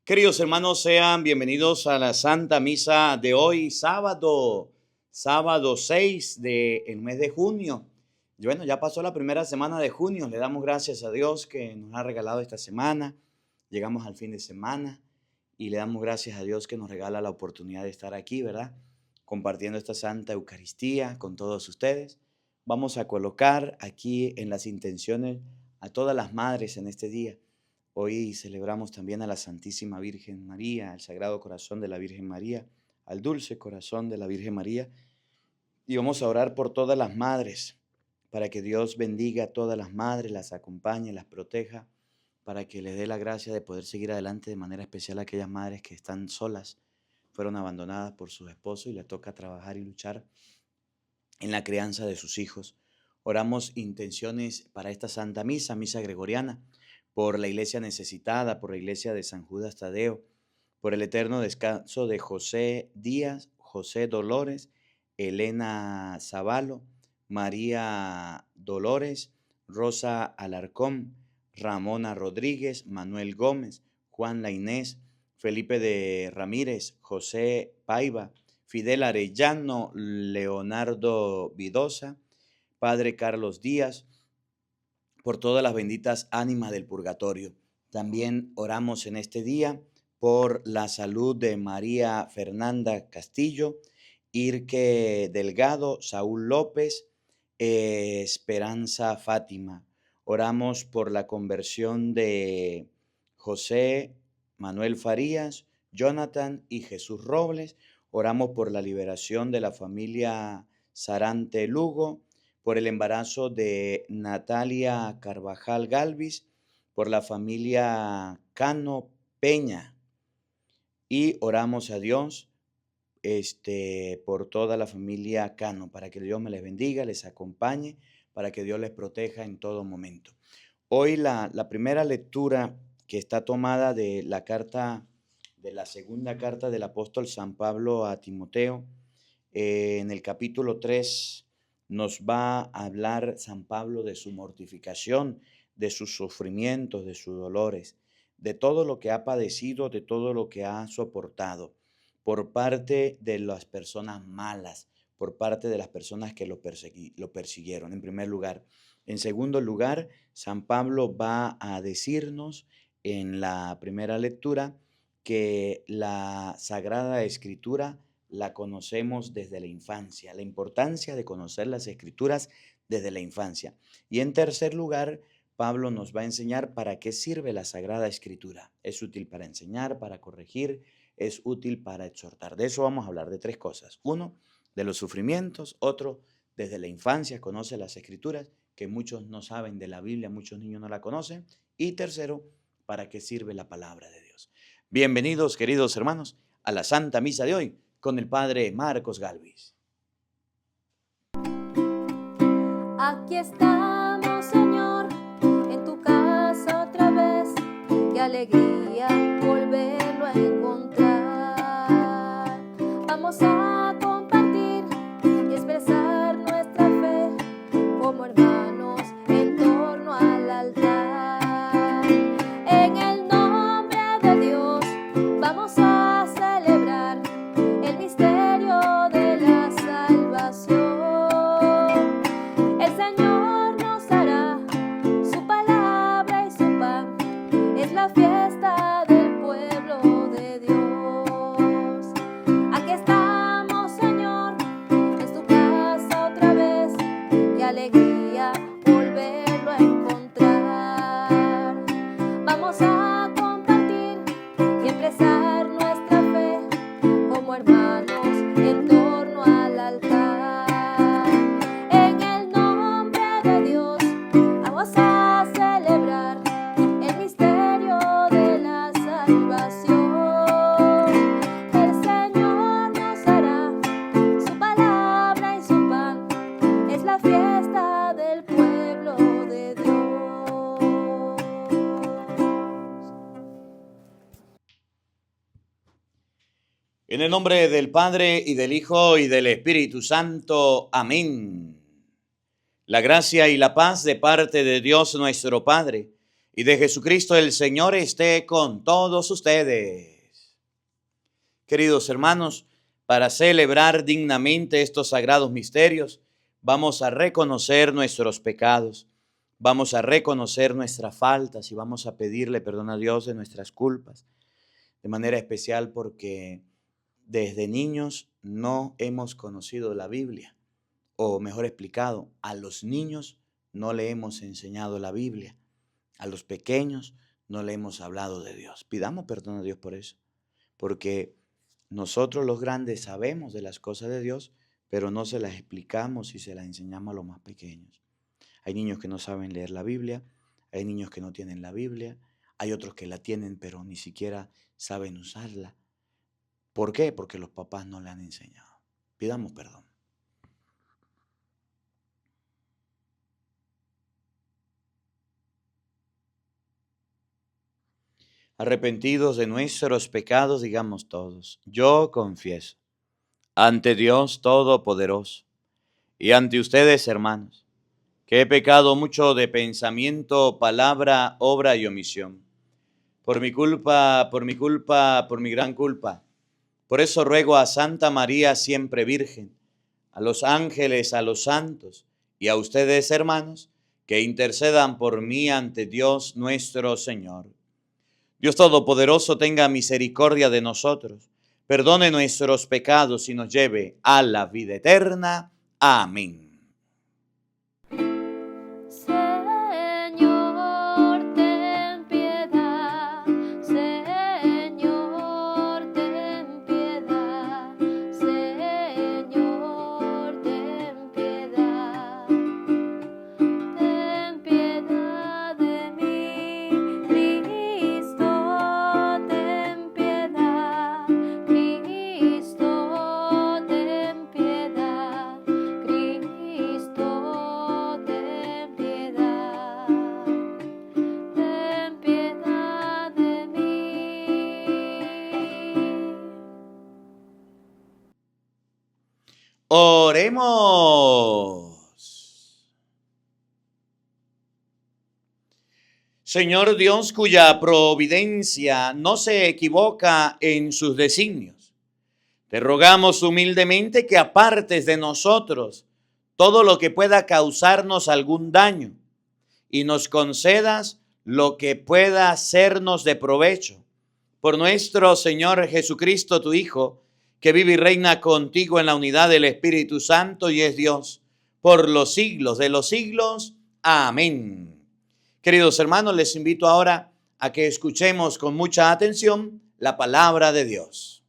Queridos hermanos, sean bienvenidos a la Santa Misa de hoy, sábado 6 del mes de junio. Y bueno, ya pasó la primera semana de junio, le damos gracias a Dios que nos ha regalado esta semana, llegamos al fin de semana y le damos gracias a Dios que nos regala la oportunidad de estar aquí, ¿verdad? Compartiendo esta Santa Eucaristía con todos ustedes. Vamos a colocar aquí en las intenciones a todas las madres en este día. Hoy celebramos también a la Santísima Virgen María, al Sagrado Corazón de la Virgen María, al Dulce Corazón de la Virgen María. Y vamos a orar por todas las madres, para que Dios bendiga a todas las madres, las acompañe, las proteja, para que les dé la gracia de poder seguir adelante de manera especial a aquellas madres que están solas, fueron abandonadas por sus esposos y les toca trabajar y luchar en la crianza de sus hijos. Oramos intenciones para esta Santa Misa, Misa Gregoriana, por la iglesia necesitada, por la iglesia de San Judas Tadeo, por el eterno descanso de José Díaz, José Dolores, Elena Zavalo, María Dolores, Rosa Alarcón, Ramona Rodríguez, Manuel Gómez, Juan La Inés, Felipe de Ramírez, José Paiva, Fidel Arellano, Leonardo Vidosa, Padre Carlos Díaz, por todas las benditas ánimas del purgatorio. También oramos en este día por la salud de María Fernanda Castillo, Irke Delgado, Saúl López, Esperanza Fátima. Oramos por la conversión de José Manuel Farías, Jonathan y Jesús Robles. Oramos por la liberación de la familia Sarante Lugo, por el embarazo de Natalia Carvajal Galvis, por la familia Cano Peña. Y oramos a Dios por toda la familia Cano, para que Dios me les bendiga, les acompañe, para que Dios les proteja en todo momento. Hoy la primera lectura que está tomada de la segunda carta del apóstol San Pablo a Timoteo, en el capítulo 3, nos va a hablar San Pablo de su mortificación, de sus sufrimientos, de sus dolores, de todo lo que ha padecido, de todo lo que ha soportado por parte de las personas malas, por parte de las personas que lo persiguieron, en primer lugar. En segundo lugar, San Pablo va a decirnos en la primera lectura que la Sagrada Escritura la conocemos desde la infancia, la importancia de conocer las Escrituras desde la infancia. Y en tercer lugar, Pablo nos va a enseñar para qué sirve la Sagrada Escritura. Es útil para enseñar, para corregir, es útil para exhortar. De eso vamos a hablar, de tres cosas. Uno, de los sufrimientos. Otro, desde la infancia conoce las Escrituras, que muchos no saben de la Biblia, muchos niños no la conocen. Y tercero, para qué sirve la palabra de Dios. Bienvenidos, queridos hermanos, a la Santa Misa de hoy con el Padre Marcos Galvis. Aquí estamos, Señor, en tu casa otra vez. Qué alegría volverlo a encontrar. Vamos a compartir y expresar nuestra fe como hermanos en torno al altar. En el nombre de Dios vamos a celebrar el misterio de la salvación. El Señor nos hará su palabra y su pan. Es la fiesta del pueblo de Dios. Aquí estamos, Señor, en tu casa otra vez. Qué alegría volverlo a encontrar. Vamos a compartir y expresar nuestra fe como hermanos en torno al altar. En el nombre de Dios vamos a celebrar el misterio de la salvación. El Señor nos hará su palabra y su pan. Es la fiesta del pueblo de Dios. En el nombre del Padre, y del Hijo, y del Espíritu Santo. Amén. La gracia y la paz de parte de Dios nuestro Padre y de Jesucristo el Señor esté con todos ustedes. Queridos hermanos, para celebrar dignamente estos sagrados misterios, vamos a reconocer nuestros pecados, vamos a reconocer nuestras faltas y vamos a pedirle perdón a Dios de nuestras culpas, de manera especial porque desde niños no hemos conocido la Biblia, o mejor explicado, a los niños no le hemos enseñado la Biblia, a los pequeños no le hemos hablado de Dios. Pidamos perdón a Dios por eso, porque nosotros los grandes sabemos de las cosas de Dios, pero no se las explicamos y se las enseñamos a los más pequeños. Hay niños que no saben leer la Biblia, hay niños que no tienen la Biblia, hay otros que la tienen pero ni siquiera saben usarla. ¿Por qué? Porque los papás no le han enseñado. Pidamos perdón. Arrepentidos de nuestros pecados, digamos todos, yo confieso ante Dios Todopoderoso y ante ustedes, hermanos, que he pecado mucho de pensamiento, palabra, obra y omisión. Por mi culpa, por mi gran culpa. Por eso ruego a Santa María, siempre Virgen, a los ángeles, a los santos y a ustedes, hermanos, que intercedan por mí ante Dios nuestro Señor. Dios Todopoderoso tenga misericordia de nosotros, perdone nuestros pecados y nos lleve a la vida eterna. Amén. Señor, ten piedad. Señor, ten piedad. Señor, ten piedad. Ten piedad de mí, Cristo, ten piedad. Cristo, ten piedad. Cristo, ten piedad. Ten piedad de mí. Oremos. Señor Dios, cuya providencia no se equivoca en sus designios, te rogamos humildemente que apartes de nosotros todo lo que pueda causarnos algún daño y nos concedas lo que pueda hacernos de provecho. Por nuestro Señor Jesucristo, tu Hijo, que vive y reina contigo en la unidad del Espíritu Santo y es Dios por los siglos de los siglos. Amén. Queridos hermanos, les invito ahora a que escuchemos con mucha atención la palabra de Dios.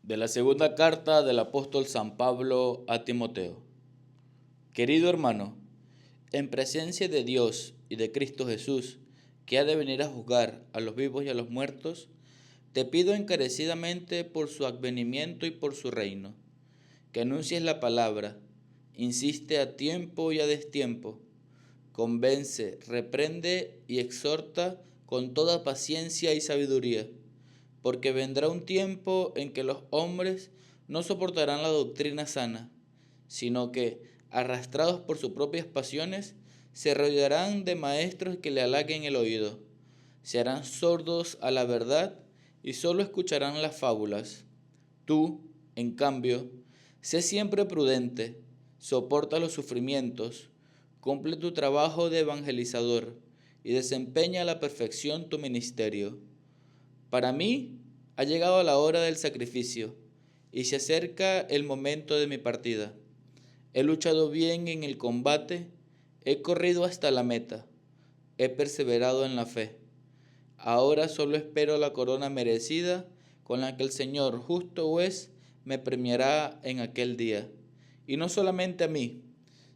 De la segunda carta del apóstol San Pablo a Timoteo. Querido hermano, en presencia de Dios y de Cristo Jesús, que ha de venir a juzgar a los vivos y a los muertos, te pido encarecidamente por su advenimiento y por su reino, que anuncies la palabra, insiste a tiempo y a destiempo, convence, reprende y exhorta con toda paciencia y sabiduría, porque vendrá un tiempo en que los hombres no soportarán la doctrina sana, sino que, arrastrados por sus propias pasiones, se rodearán de maestros que le halaguen el oído, se harán sordos a la verdad y solo escucharán las fábulas. Tú, en cambio, sé siempre prudente, soporta los sufrimientos, cumple tu trabajo de evangelizador y desempeña a la perfección tu ministerio. Para mí ha llegado la hora del sacrificio y se acerca el momento de mi partida. He luchado bien en el combate, he corrido hasta la meta, he perseverado en la fe. Ahora solo espero la corona merecida con la que el Señor, justo juez, me premiará en aquel día. Y no solamente a mí,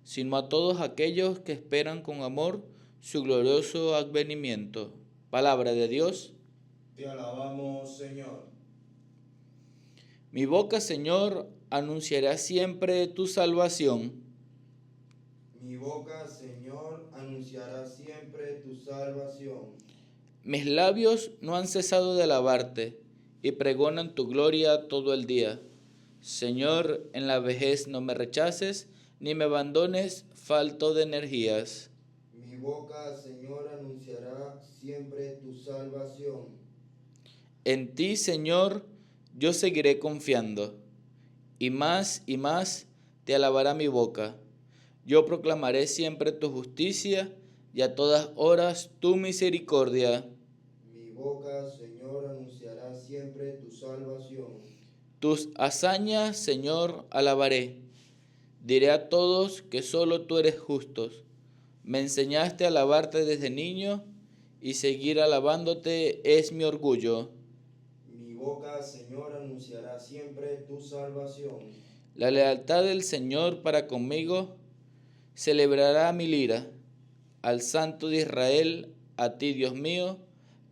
sino a todos aquellos que esperan con amor su glorioso advenimiento. Palabra de Dios. Te alabamos, Señor. Mi boca, Señor, anunciará siempre tu salvación. Mi boca, Señor, anunciará siempre tu salvación. Mis labios no han cesado de alabarte y pregonan tu gloria todo el día. Señor, en la vejez no me rechaces, ni me abandones falto de energías. Mi Mi boca, Señor, anunciará siempre tu salvación. En ti, Señor, yo seguiré confiando, y más te alabará mi boca. Yo proclamaré siempre tu justicia y a todas horas tu misericordia. Mi boca, Señor, anunciará siempre tu salvación. Tus hazañas, Señor, alabaré. Diré a todos que solo tú eres justo. Me enseñaste a alabarte desde niño y seguir alabándote es mi orgullo. Mi boca, Señor, anunciará siempre tu salvación. La lealtad del Señor para conmigo celebrará mi lira. Al Santo de Israel, a ti, Dios mío,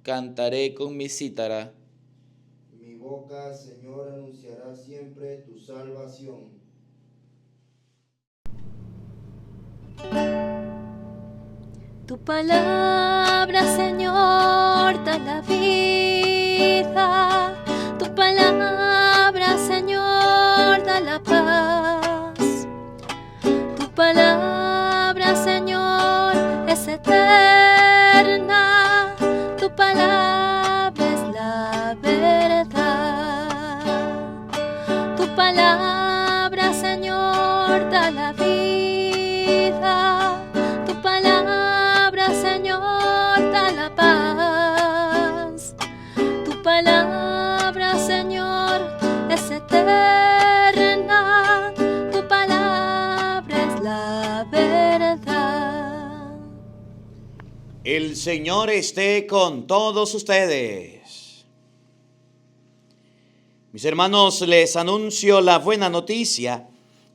cantaré con mi cítara. Mi boca, Señor, anunciará siempre tu salvación. Tu palabra, Señor, da la vida. Tu palabra, Señor, da la paz. Tu palabra, Señor, es eterna. Tu palabra es la verdad. Tu palabra, Señor, da la vida. Tu palabra, Señor, da la paz. Tu palabra, Señor, es eterna. Tu palabra es la verdad. El Señor esté con todos ustedes. Mis hermanos, les anuncio la buena noticia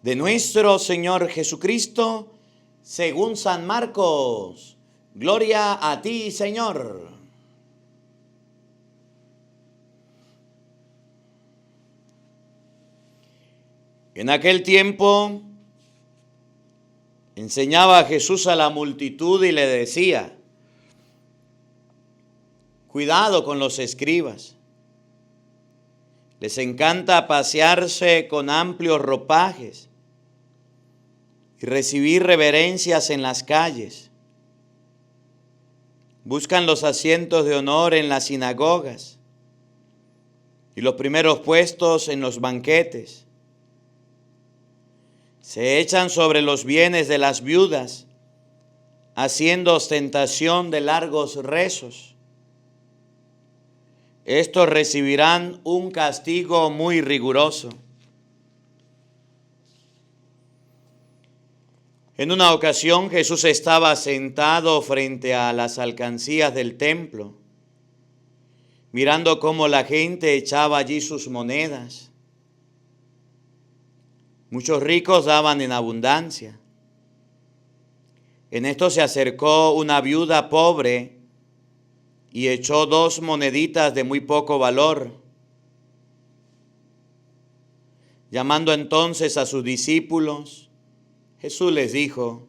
de nuestro Señor Jesucristo según San Marcos. Gloria a ti, Señor. En aquel tiempo enseñaba Jesús a la multitud y le decía: cuidado con los escribas. Les encanta pasearse con amplios ropajes y recibir reverencias en las calles. Buscan los asientos de honor en las sinagogas y los primeros puestos en los banquetes. Se echan sobre los bienes de las viudas, haciendo ostentación de largos rezos. Estos recibirán un castigo muy riguroso. En una ocasión Jesús estaba sentado frente a las alcancías del templo, mirando cómo la gente echaba allí sus monedas. Muchos ricos daban en abundancia. En esto se acercó una viuda pobre y echó 2 moneditas de muy poco valor. Llamando entonces a sus discípulos, Jesús les dijo: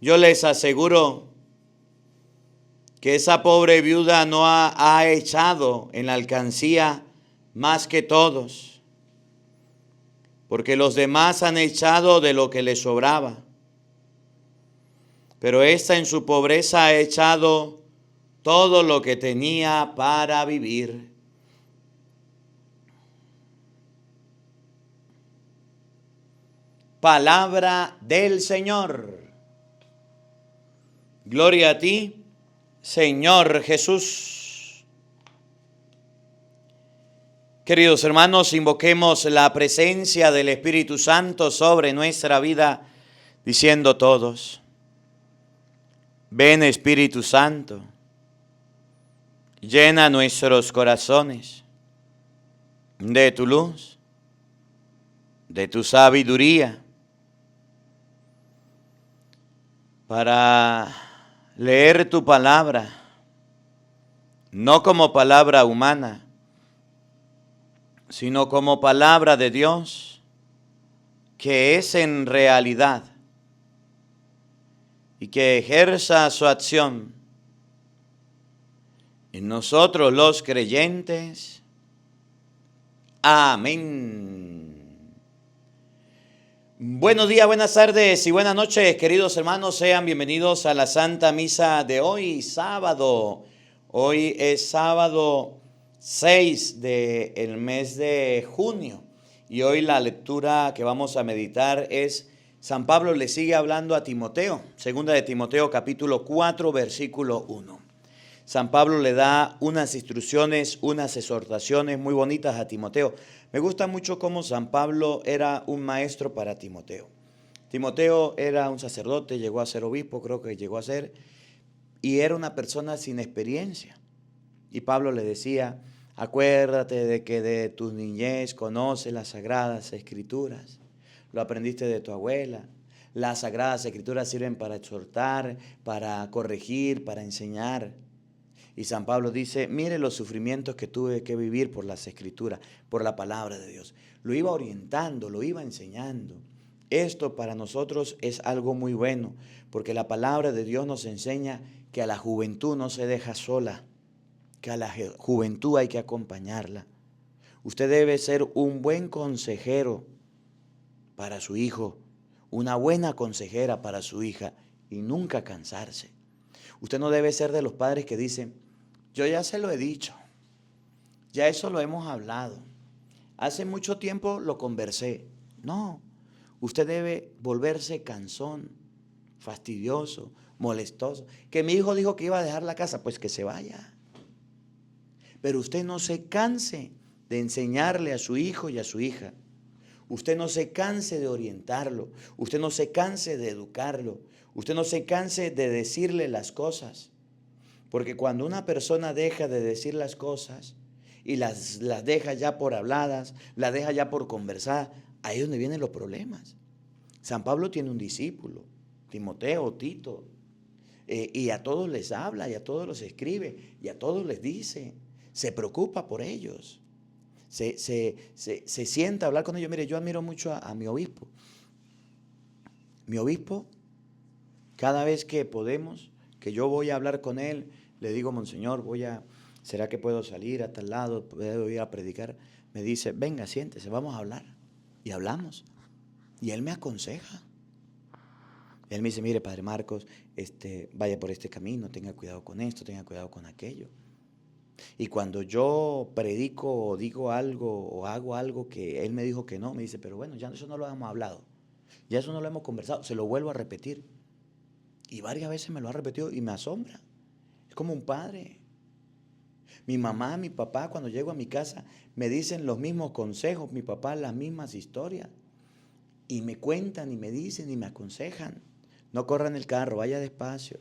yo les aseguro que esa pobre viuda no ha echado en la alcancía más que todos, porque los demás han echado de lo que les sobraba. Pero esta en su pobreza ha echado todo lo que tenía para vivir. Palabra del Señor. Gloria a ti, Señor Jesús. Queridos hermanos, invoquemos la presencia del Espíritu Santo sobre nuestra vida, diciendo todos: ven, Espíritu Santo, llena nuestros corazones de tu luz, de tu sabiduría, para leer tu palabra, no como palabra humana, sino como palabra de Dios, que es en realidad, y que ejerza su acción en nosotros los creyentes. Amén. Buenos días, buenas tardes y buenas noches, queridos hermanos. Sean bienvenidos a la Santa Misa de hoy, sábado. Hoy es sábado 6 del mes de junio. Y hoy la lectura que vamos a meditar es San Pablo le sigue hablando a Timoteo. Segunda de Timoteo capítulo 4, versículo 1. San Pablo le da unas instrucciones, unas exhortaciones muy bonitas a Timoteo. Me gusta mucho cómo San Pablo era un maestro para Timoteo. Timoteo era un sacerdote, llegó a ser obispo, creo que llegó a ser, y era una persona sin experiencia. Y Pablo le decía, acuérdate de que de tu niñez conoces las Sagradas Escrituras. Lo aprendiste de tu abuela. Las Sagradas Escrituras sirven para exhortar, para corregir, para enseñar. Y San Pablo dice, mire los sufrimientos que tuve que vivir por las Escrituras, por la palabra de Dios. Lo iba orientando, lo iba enseñando. Esto para nosotros es algo muy bueno, porque la palabra de Dios nos enseña que a la juventud no se deja sola, que a la juventud hay que acompañarla. Usted debe ser un buen consejero para su hijo, una buena consejera para su hija y nunca cansarse. Usted no debe ser de los padres que dicen, yo ya se lo he dicho, ya eso lo hemos hablado, hace mucho tiempo lo conversé. No, usted debe volverse cansón, fastidioso, molestoso. Que mi hijo dijo que iba a dejar la casa, pues que se vaya. Pero usted no se canse de enseñarle a su hijo y a su hija. Usted no se canse de orientarlo, usted no se canse de educarlo, usted no se canse de decirle las cosas. Porque cuando una persona deja de decir las cosas y las deja ya por habladas, las deja ya por conversar, ahí es donde vienen los problemas. San Pablo tiene un discípulo, Timoteo, Tito, y a todos les habla, y a todos los escribe, y a todos les dice, se preocupa por ellos. Se sienta a hablar con ellos. Mire, yo admiro mucho a mi obispo. Mi obispo, cada vez que podemos, que yo voy a hablar con él, le digo, Monseñor, ¿será que puedo salir a tal lado? ¿Puedo ir a predicar? Me dice, venga, siéntese, vamos a hablar. Y hablamos. Y él me aconseja. Él me dice, mire, Padre Marcos, vaya por este camino, tenga cuidado con esto, tenga cuidado con aquello. Y cuando yo predico o digo algo o hago algo que él me dijo que no, me dice, pero bueno, ya eso no lo hemos hablado, ya eso no lo hemos conversado, se lo vuelvo a repetir. Y varias veces me lo ha repetido y me asombra. Es como un padre. Mi mamá, mi papá, cuando llego a mi casa, me dicen los mismos consejos, mi papá las mismas historias. Y me cuentan y me dicen y me aconsejan. No corra en el carro, vaya despacio.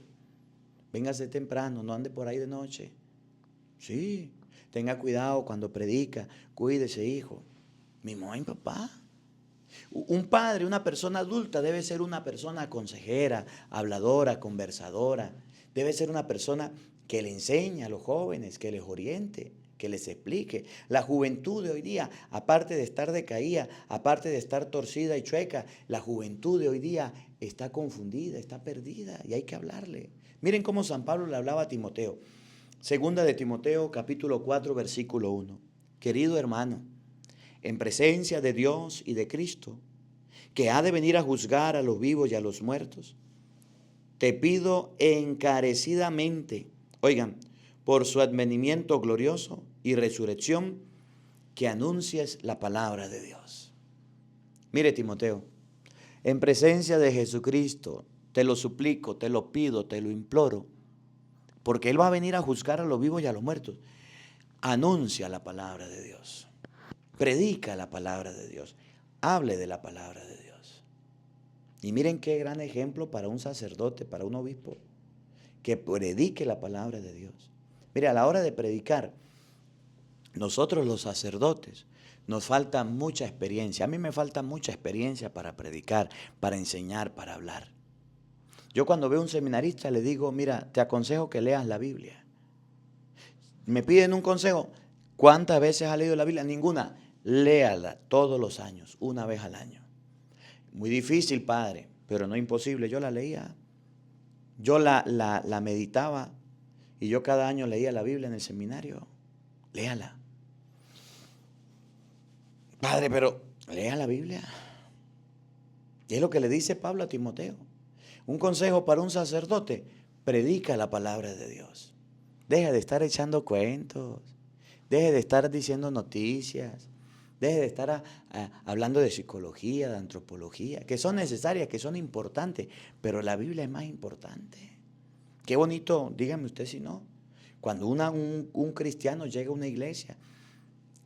Véngase temprano, no ande por ahí de noche. Sí, tenga cuidado cuando predica, cuídese, hijo. Mi mamá y mi papá. Un padre, una persona adulta debe ser una persona consejera, habladora, conversadora. Debe ser una persona que le enseñe a los jóvenes, que les oriente, que les explique. La juventud de hoy día, aparte de estar decaída, aparte de estar torcida y chueca, la juventud de hoy día está confundida, está perdida y hay que hablarle. Miren cómo San Pablo le hablaba a Timoteo. Segunda de Timoteo, capítulo 4, versículo 1. Querido hermano, en presencia de Dios y de Cristo, que ha de venir a juzgar a los vivos y a los muertos, te pido encarecidamente, oigan, por su advenimiento glorioso y resurrección, que anuncies la palabra de Dios. Mire, Timoteo, en presencia de Jesucristo, te lo suplico, te lo pido, te lo imploro, porque Él va a venir a juzgar a los vivos y a los muertos. Anuncia la palabra de Dios. Predica la palabra de Dios. Hable de la palabra de Dios. Y miren qué gran ejemplo para un sacerdote, para un obispo, que predique la palabra de Dios. Mire, a la hora de predicar, nosotros los sacerdotes nos falta mucha experiencia. A mí me falta mucha experiencia para predicar, para enseñar, para hablar. Yo cuando veo a un seminarista le digo, mira, te aconsejo que leas la Biblia. Me piden un consejo. ¿Cuántas veces has leído la Biblia? Ninguna. Léala todos los años, una vez al año. Muy difícil, padre, pero no imposible. Yo la leía. Yo la meditaba y yo cada año leía la Biblia en el seminario. Léala. Padre, pero lea la Biblia. Y es lo que le dice Pablo a Timoteo. Un consejo para un sacerdote: predica la palabra de Dios. Deja de estar echando cuentos. Deje de estar diciendo noticias. Deje de estar hablando de psicología, de antropología, que son necesarias, que son importantes, pero la Biblia es más importante. Qué bonito, dígame usted si no, cuando un cristiano llega a una iglesia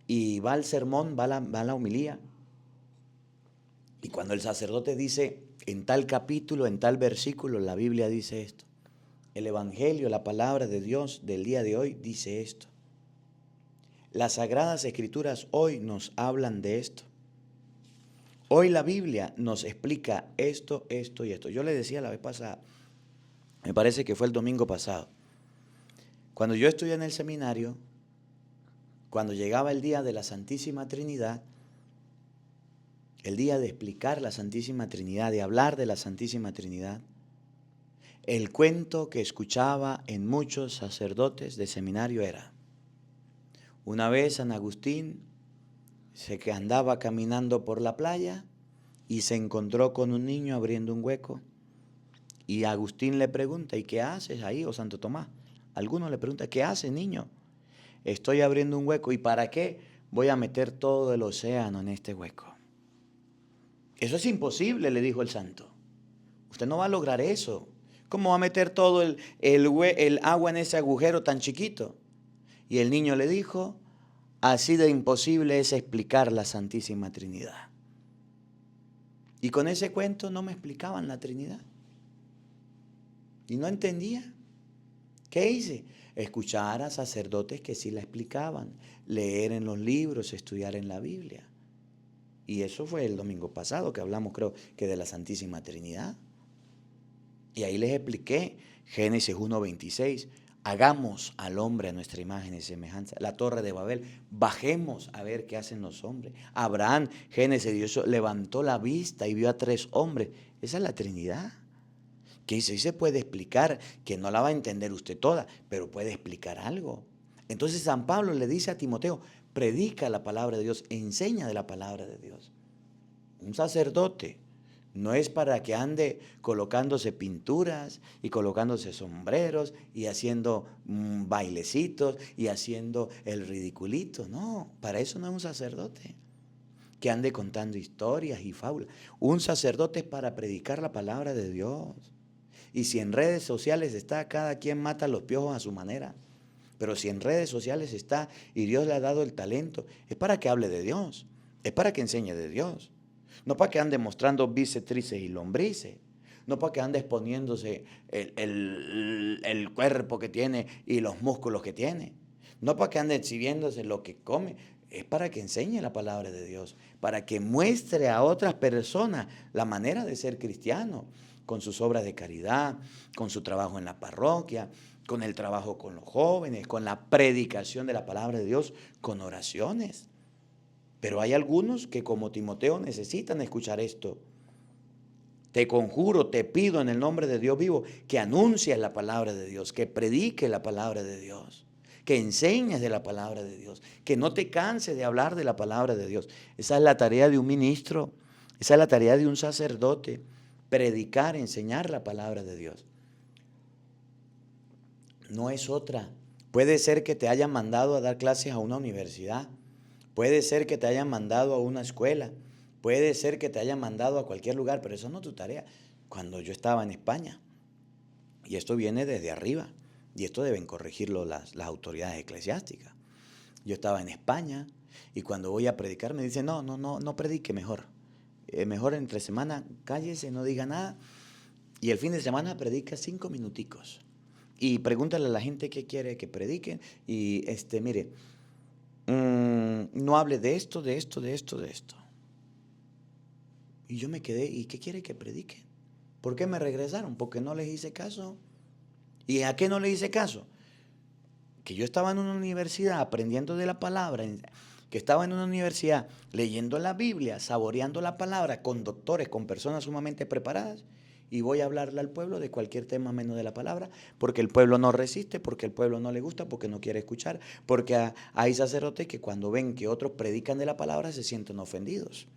y va al sermón, va a la homilía, y cuando el sacerdote dice, en tal capítulo, en tal versículo, la Biblia dice esto. El Evangelio, la palabra de Dios del día de hoy dice esto. Las Sagradas Escrituras hoy nos hablan de esto. Hoy la Biblia nos explica esto, esto y esto. Yo le decía la vez pasada, me parece que fue el domingo pasado, cuando yo estudié en el seminario, cuando llegaba el día de la Santísima Trinidad, el día de explicar la Santísima Trinidad, de hablar de la Santísima Trinidad, el cuento que escuchaba en muchos sacerdotes de seminario era: una vez San Agustín que andaba caminando por la playa y se encontró con un niño abriendo un hueco, y Agustín le pregunta: ¿y qué haces ahí, o Santo Tomás? Alguno le pregunta: ¿qué haces, niño? Estoy abriendo un hueco. ¿Y para qué? Voy a meter todo el océano en este hueco. Eso es imposible, le dijo el santo. Usted no va a lograr eso. ¿Cómo va a meter todo el agua en ese agujero tan chiquito? Y el niño le dijo: así de imposible es explicar la Santísima Trinidad. Y con ese cuento no me explicaban la Trinidad. Y no entendía. ¿Qué hice? Escuchar a sacerdotes que sí la explicaban, leer en los libros, estudiar en la Biblia. Y eso fue el domingo pasado que hablamos, creo que de la Santísima Trinidad. Y ahí les expliqué Génesis 1:26. Hagamos al hombre a nuestra imagen y semejanza. La torre de Babel, bajemos a ver qué hacen los hombres. Abraham, Génesis 18, levantó la vista y vio a 3 hombres. Esa es la Trinidad. Que sí se puede explicar, que no la va a entender usted toda, pero puede explicar algo. Entonces San Pablo le dice a Timoteo: predica la palabra de Dios, enseña de la palabra de Dios. Un sacerdote no es para que ande colocándose pinturas y colocándose sombreros y haciendo bailecitos y haciendo el ridiculito. No, para eso no es un sacerdote que ande contando historias y fábulas. Un sacerdote es para predicar la palabra de Dios. Y si en redes sociales está, cada quien mata los piojos a su manera. Pero si en redes sociales está y Dios le ha dado el talento, es para que hable de Dios, es para que enseñe de Dios. No para que ande mostrando bíceps, tríceps y lombrices. No para que ande exponiéndose el cuerpo que tiene y los músculos que tiene. No para que ande exhibiéndose lo que come. Es para que enseñe la palabra de Dios, para que muestre a otras personas la manera de ser cristiano, con sus obras de caridad, con su trabajo en la parroquia, con el trabajo con los jóvenes, con la predicación de la palabra de Dios, con oraciones. Pero hay algunos que, como Timoteo, necesitan escuchar esto. Te conjuro, te pido en el nombre de Dios vivo, que anuncies la palabra de Dios, que prediques la palabra de Dios, que enseñes de la palabra de Dios, que no te canses de hablar de la palabra de Dios. Esa es la tarea de un ministro, esa es la tarea de un sacerdote, predicar, enseñar la palabra de Dios. No es otra. Puede ser que te hayan mandado a dar clases a una universidad, puede ser que te hayan mandado a una escuela, puede ser que te hayan mandado a cualquier lugar, pero eso no es tu tarea. Cuando yo estaba en España, y esto viene desde arriba, y esto deben corregirlo las autoridades eclesiásticas. Yo estaba en España y cuando voy a predicar me dicen: no predique mejor. Mejor entre semana cállese, no diga nada, y el fin de semana predica 5 minuticos. Y pregúntale a la gente qué quiere que prediquen. Y mire, no hable de esto, de esto, de esto, de esto. Y yo me quedé: ¿y qué quiere que predique? ¿Por qué me regresaron? Porque no les hice caso. ¿Y a qué no le hice caso? Que yo estaba en una universidad aprendiendo de la palabra, que estaba en una universidad leyendo la Biblia, saboreando la palabra, con doctores, con personas sumamente preparadas, y voy a hablarle al pueblo de cualquier tema menos de la palabra, porque el pueblo no resiste, porque el pueblo no le gusta, porque no quiere escuchar, porque hay sacerdotes que cuando ven que otros predican de la palabra se sienten ofendidos.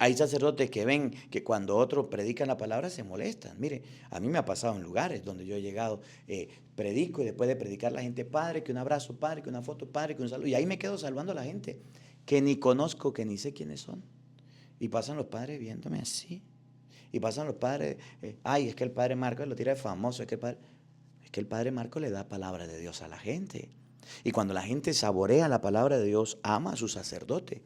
Hay sacerdotes que ven que cuando otros predican la palabra se molestan. Mire, a mí me ha pasado en lugares donde yo he llegado, predico y después de predicar la gente, padre, que un abrazo, padre, que una foto, padre, que un saludo. Y ahí me quedo salvando a la gente que ni conozco, que ni sé quiénes son. Y pasan los padres viéndome así. Y pasan los padres, ay, es que el padre Marco lo tira de famoso, es que el padre Marco le da palabra de Dios a la gente. Y cuando la gente saborea la palabra de Dios, ama a su sacerdote,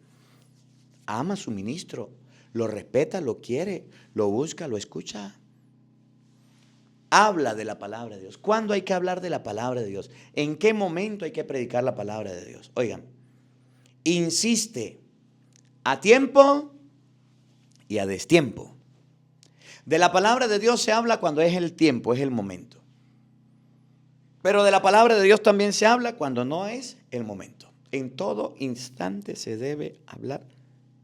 ama a su ministro, lo respeta, lo quiere, lo busca, lo escucha. Habla de la palabra de Dios. ¿Cuándo hay que hablar de la palabra de Dios? ¿En qué momento hay que predicar la palabra de Dios? Oigan, insiste a tiempo y a destiempo. De la palabra de Dios se habla cuando es el tiempo, es el momento. Pero de la palabra de Dios también se habla cuando no es el momento. En todo instante se debe hablar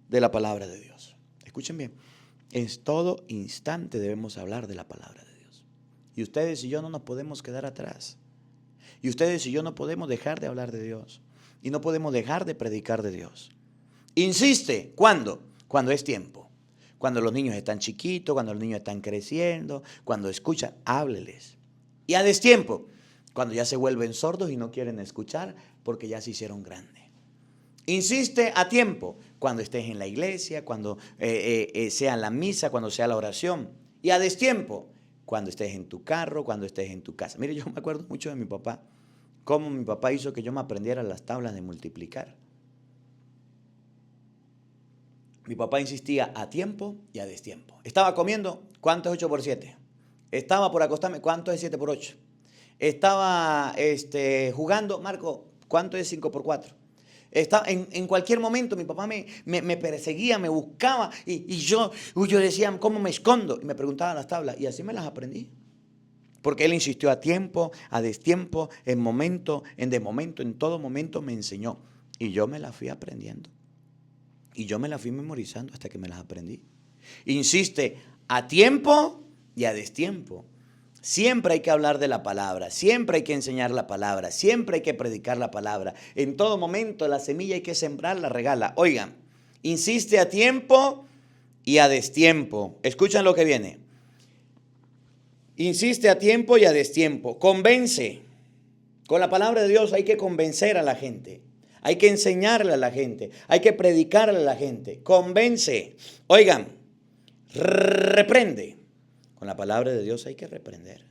de la palabra de Dios. Escuchen bien, en todo instante debemos hablar de la palabra de Dios. Y ustedes y yo no nos podemos quedar atrás. Y ustedes y yo no podemos dejar de hablar de Dios. Y no podemos dejar de predicar de Dios. Insiste, ¿cuándo? Cuando es tiempo. Cuando los niños están chiquitos, cuando los niños están creciendo, cuando escuchan, hábleles. Y a destiempo, cuando ya se vuelven sordos y no quieren escuchar porque ya se hicieron grandes. Insiste a tiempo, cuando estés en la iglesia, cuando sea la misa, cuando sea la oración. Y a destiempo, cuando estés en tu carro, cuando estés en tu casa. Mire, yo me acuerdo mucho de mi papá, cómo mi papá hizo que yo me aprendiera las tablas de multiplicar. Mi papá insistía a tiempo y a destiempo. Estaba comiendo, ¿cuánto es 8 por 7? Estaba por acostarme, ¿cuánto es 7 por 8? Estaba jugando, Marco, ¿cuánto es 5 por 4? En cualquier momento mi papá me perseguía, me buscaba y yo decía, ¿cómo me escondo? Y me preguntaba las tablas y así me las aprendí. Porque él insistió a tiempo, a destiempo, en momento, en desmomento, en todo momento me enseñó. Y yo me las fui aprendiendo. Y yo me las fui memorizando hasta que me las aprendí. Insiste a tiempo y a destiempo. Siempre hay que hablar de la palabra, siempre hay que enseñar la palabra, siempre hay que predicar la palabra. En todo momento la semilla hay que sembrarla, regala. Oigan, insiste a tiempo y a destiempo. Escuchan lo que viene. Insiste a tiempo y a destiempo. Convence. Con la palabra de Dios hay que convencer a la gente. Hay que enseñarle a la gente. Hay que predicarle a la gente. Convence. Oigan, reprende. Con la palabra de Dios hay que reprender,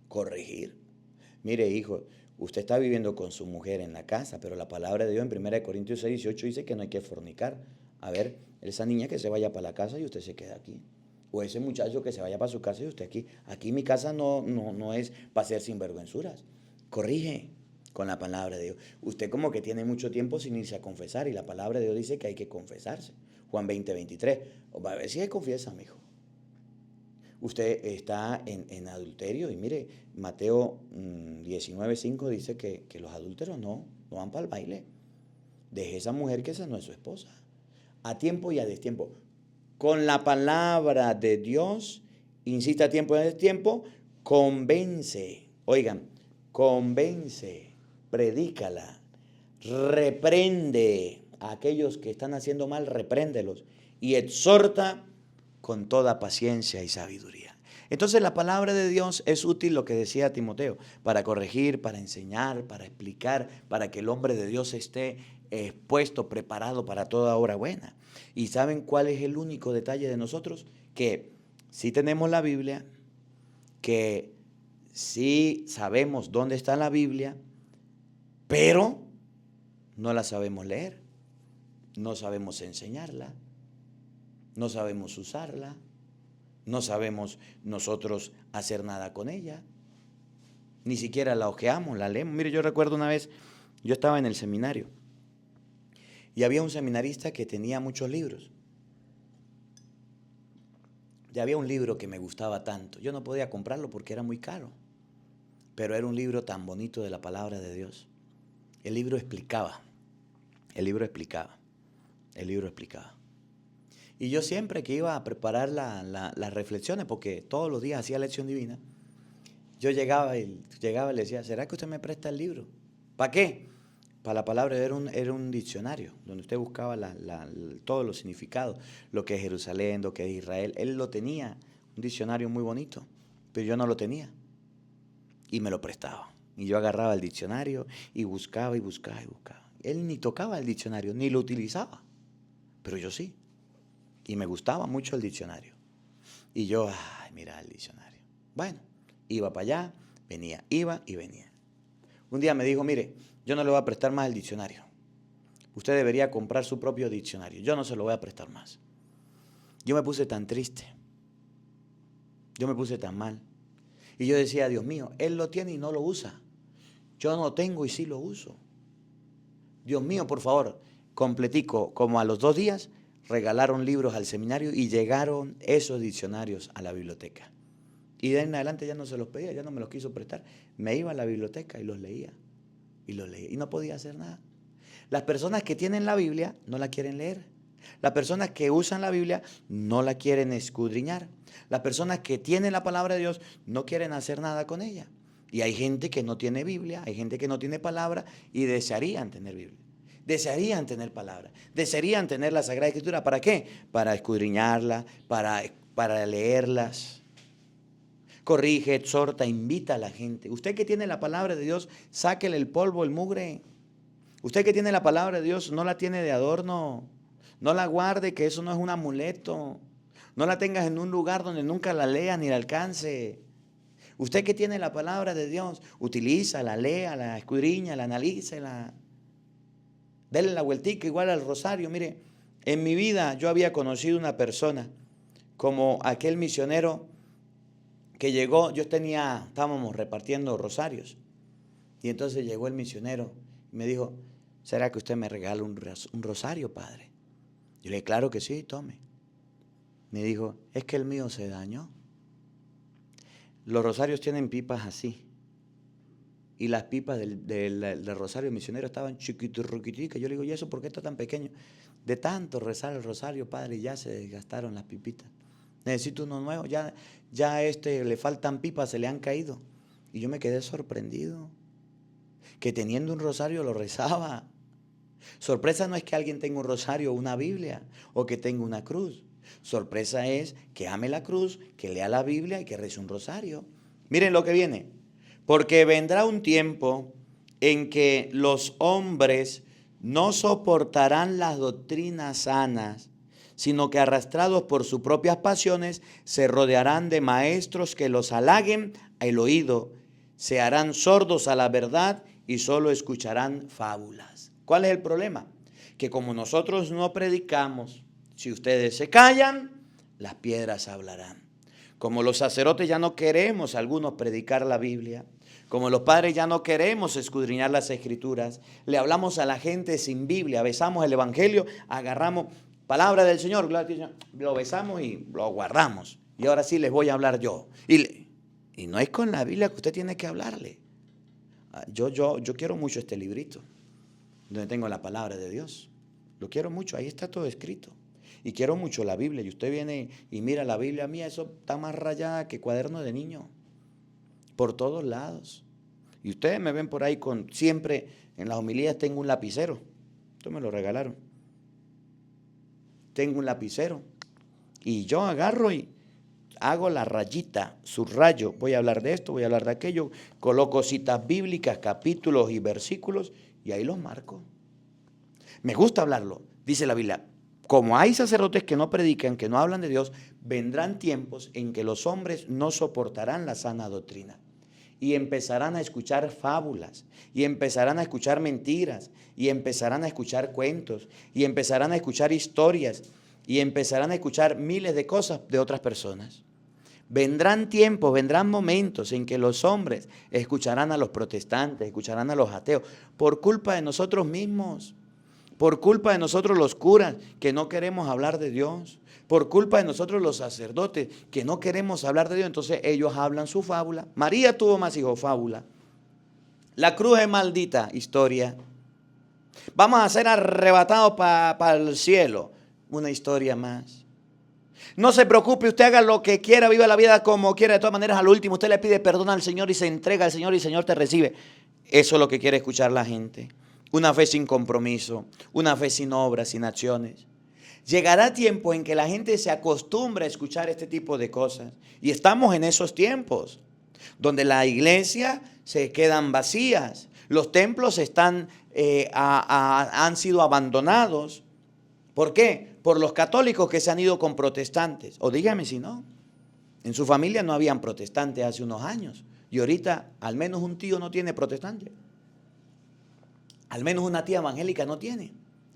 corregir. Mire, hijo, usted está viviendo con su mujer en la casa, pero la palabra de Dios en 1 Corintios 6, 18 dice que no hay que fornicar. A ver, esa niña que se vaya para la casa y usted se queda aquí. O ese muchacho que se vaya para su casa y usted aquí. Aquí mi casa no es para ser sinvergüenzuras. Corrige con la palabra de Dios. Usted como que tiene mucho tiempo sin irse a confesar y la palabra de Dios dice que hay que confesarse. Juan 20, 23. A ver si hay confiesa, mi hijo. Usted está en adulterio y mire, Mateo 19, 5 dice que los adúlteros no van para el baile. Deje esa mujer que esa no es su esposa. A tiempo y a destiempo. Con la palabra de Dios, insiste a tiempo y a destiempo, convence. Oigan, convence, predícala, reprende a aquellos que están haciendo mal, repréndelos y exhorta con toda paciencia y sabiduría. Entonces la palabra de Dios es útil, lo que decía Timoteo, para corregir, para enseñar, para explicar, para que el hombre de Dios esté expuesto, preparado para toda obra buena. ¿Y saben cuál es el único detalle de nosotros? Que sí tenemos la Biblia, que sí sabemos dónde está la Biblia, pero no la sabemos leer, no sabemos enseñarla, no sabemos usarla, no sabemos nosotros hacer nada con ella, ni siquiera la hojeamos, la leemos. Mire, yo recuerdo una vez, yo estaba en el seminario y había un seminarista que tenía muchos libros. Y había un libro que me gustaba tanto. Yo no podía comprarlo porque era muy caro, pero era un libro tan bonito de la palabra de Dios. El libro explicaba. Y yo siempre que iba a preparar las reflexiones, porque todos los días hacía lección divina, yo llegaba y le decía, ¿será que usted me presta el libro? ¿Para qué? Para la palabra era un diccionario, donde usted buscaba todos los significados, lo que es Jerusalén, lo que es Israel. Él lo tenía, un diccionario muy bonito, pero yo no lo tenía. Y me lo prestaba. Y yo agarraba el diccionario y buscaba y buscaba y buscaba. Él ni tocaba el diccionario, ni lo utilizaba, pero yo sí. Y me gustaba mucho el diccionario. Y yo, ay, mira el diccionario. Bueno, iba para allá, venía, iba y venía. Un día me dijo, mire, yo no le voy a prestar más el diccionario. Usted debería comprar su propio diccionario. Yo no se lo voy a prestar más. Yo me puse tan triste. Yo me puse tan mal. Y yo decía, Dios mío, Él lo tiene y no lo usa. Yo no tengo y sí lo uso. Dios mío, por favor, completico, como a los 2 días, regalaron libros al seminario y llegaron esos diccionarios a la biblioteca. Y de ahí en adelante ya no se los pedía, ya no me los quiso prestar. Me iba a la biblioteca y los leía. Y no podía hacer nada. Las personas que tienen la Biblia no la quieren leer. Las personas que usan la Biblia no la quieren escudriñar. Las personas que tienen la palabra de Dios no quieren hacer nada con ella. Y hay gente que no tiene Biblia, hay gente que no tiene palabra y desearían tener Biblia. Desearían tener palabra, desearían tener la Sagrada Escritura. ¿Para qué? Para escudriñarla, para leerlas. Corrige, exhorta, invita a la gente. Usted que tiene la palabra de Dios, sáquele el polvo, el mugre. Usted que tiene la palabra de Dios, no la tiene de adorno. No la guarde, que eso no es un amuleto. No la tengas en un lugar donde nunca la lea ni la alcance. Usted que tiene la palabra de Dios, utilízala, léala, escudriñala, analícela. Dele la vueltica igual al rosario. Mire, en mi vida yo había conocido una persona como aquel misionero que llegó, estábamos repartiendo rosarios. Y entonces llegó el misionero y me dijo, ¿será que usted me regala un rosario, padre? Yo le dije, claro que sí, tome. Me dijo, es que el mío se dañó. Los rosarios tienen pipas así. Y las pipas del rosario misionero estaban chiquiticas. Yo le digo, ¿y eso por qué está tan pequeño? De tanto rezar el rosario, padre, ya se desgastaron las pipitas. Necesito uno nuevo. Ya le faltan pipas, se le han caído. Y yo me quedé sorprendido. Que teniendo un rosario lo rezaba. Sorpresa no es que alguien tenga un rosario o una Biblia o que tenga una cruz. Sorpresa es que ame la cruz, que lea la Biblia y que rece un rosario. Miren lo que viene. Porque vendrá un tiempo en que los hombres no soportarán las doctrinas sanas, sino que arrastrados por sus propias pasiones se rodearán de maestros que los halaguen al oído, se harán sordos a la verdad y solo escucharán fábulas. ¿Cuál es el problema? Que como nosotros no predicamos, si ustedes se callan, las piedras hablarán. Como los sacerdotes ya no queremos algunos predicar la Biblia, como los padres ya no queremos escudriñar las Escrituras, le hablamos a la gente sin Biblia, besamos el Evangelio, agarramos palabra del Señor, lo besamos y lo guardamos. Y ahora sí les voy a hablar yo. Y no es con la Biblia que usted tiene que hablarle. Yo quiero mucho este librito, donde tengo la palabra de Dios. Lo quiero mucho, ahí está todo escrito. Y quiero mucho la Biblia. Y usted viene y mira la Biblia mía, eso está más rayada que cuaderno de niño. Por todos lados. Y ustedes me ven por ahí siempre en las homilías tengo un lapicero. Esto me lo regalaron. Tengo un lapicero. Y yo agarro y hago la rayita, subrayo. Voy a hablar de esto, voy a hablar de aquello. Coloco citas bíblicas, capítulos y versículos y ahí los marco. Me gusta hablarlo. Dice la Biblia. Como hay sacerdotes que no predican, que no hablan de Dios, vendrán tiempos en que los hombres no soportarán la sana doctrina y empezarán a escuchar fábulas y empezarán a escuchar mentiras y empezarán a escuchar cuentos y empezarán a escuchar historias y empezarán a escuchar miles de cosas de otras personas. Vendrán tiempos, vendrán momentos en que los hombres escucharán a los protestantes, escucharán a los ateos por culpa de nosotros mismos. Por culpa de nosotros los curas, que no queremos hablar de Dios. Por culpa de nosotros los sacerdotes, que no queremos hablar de Dios. Entonces ellos hablan su fábula. María tuvo más hijos, fábula. La cruz es maldita, historia. Vamos a ser arrebatados para el cielo, una historia más. No se preocupe, usted haga lo que quiera, viva la vida como quiera. De todas maneras, al último usted le pide perdón al Señor y se entrega al Señor y el Señor te recibe. Eso es lo que quiere escuchar la gente. una fe sin compromiso, una fe sin obras, sin acciones. Llegará tiempo en que la gente se acostumbre a escuchar este tipo de cosas. Y estamos en esos tiempos, donde la iglesia se quedan vacías, los templos han sido abandonados. ¿Por qué? Por los católicos que se han ido con protestantes. O dígame si no, en su familia no habían protestantes hace unos años. Y ahorita al menos un tío no tiene protestante. Al menos una tía evangélica no tiene.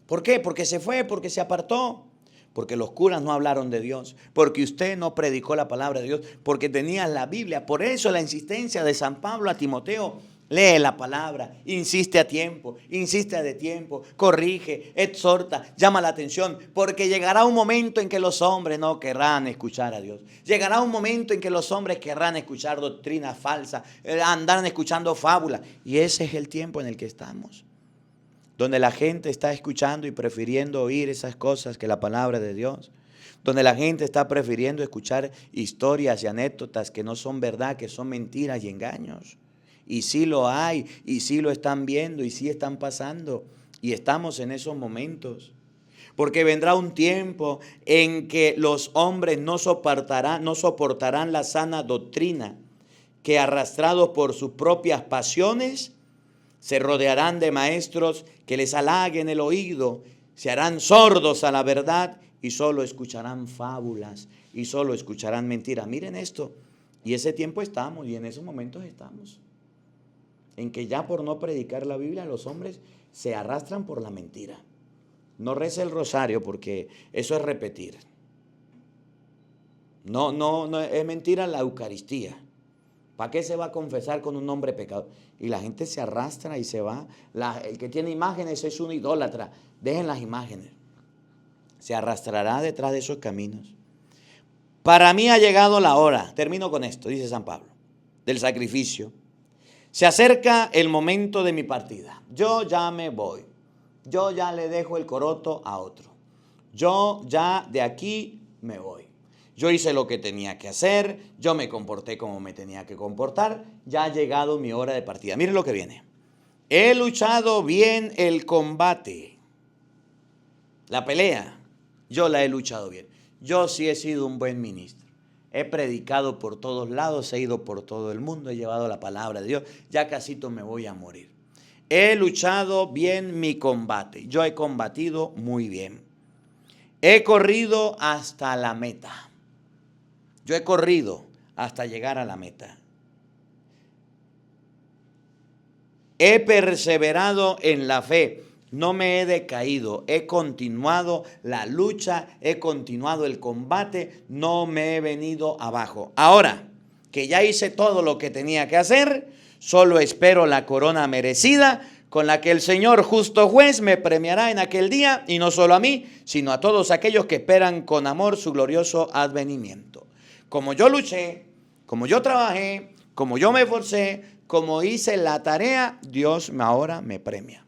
¿Por qué? Porque se fue, porque se apartó. Porque los curas no hablaron de Dios, porque usted no predicó la palabra de Dios, porque tenías la Biblia. Por eso la insistencia de San Pablo a Timoteo: lee la palabra, insiste a tiempo, insiste a de tiempo, corrige, exhorta, llama la atención, porque llegará un momento en que los hombres no querrán escuchar a Dios. Llegará un momento en que los hombres querrán escuchar doctrinas falsas, andarán escuchando fábulas. Y ese es el tiempo en el que estamos, donde la gente está escuchando y prefiriendo oír esas cosas que la palabra de Dios, donde la gente está prefiriendo escuchar historias y anécdotas que no son verdad, que son mentiras y engaños. Y sí lo hay, y sí lo están viendo, y sí están pasando, y estamos en esos momentos. Porque vendrá un tiempo en que los hombres no soportarán la sana doctrina, que arrastrados por sus propias pasiones, se rodearán de maestros que les halaguen el oído, se harán sordos a la verdad y solo escucharán fábulas y solo escucharán mentiras. Miren esto, y ese tiempo estamos, y en esos momentos estamos, en que ya por no predicar la Biblia los hombres se arrastran por la mentira. No reza el rosario porque eso es repetir. No es mentira la Eucaristía. ¿Para qué se va a confesar con un hombre pecador? Y la gente se arrastra y se va. El que tiene imágenes es un idólatra. Dejen las imágenes. Se arrastrará detrás de esos caminos. Para mí ha llegado la hora, termino con esto, dice San Pablo, del sacrificio. Se acerca el momento de mi partida. Yo ya me voy. Yo ya le dejo el coroto a otro. Yo ya de aquí me voy. Yo hice lo que tenía que hacer, yo me comporté como me tenía que comportar, ya ha llegado mi hora de partida. Miren lo que viene. He luchado bien el combate, la pelea, yo la he luchado bien. Yo sí he sido un buen ministro. He predicado por todos lados, he ido por todo el mundo, he llevado la palabra de Dios, ya casito me voy a morir. He luchado bien mi combate, yo he combatido muy bien. He corrido hasta la meta. Yo he corrido hasta llegar a la meta. He perseverado en la fe, no me he decaído, he continuado la lucha, he continuado el combate, no me he venido abajo. Ahora que ya hice todo lo que tenía que hacer, solo espero la corona merecida, con la que el Señor justo juez me premiará en aquel día, y no solo a mí, sino a todos aquellos que esperan con amor su glorioso advenimiento. Como yo luché, como yo trabajé, como yo me esforcé, como hice la tarea, Dios ahora me premia.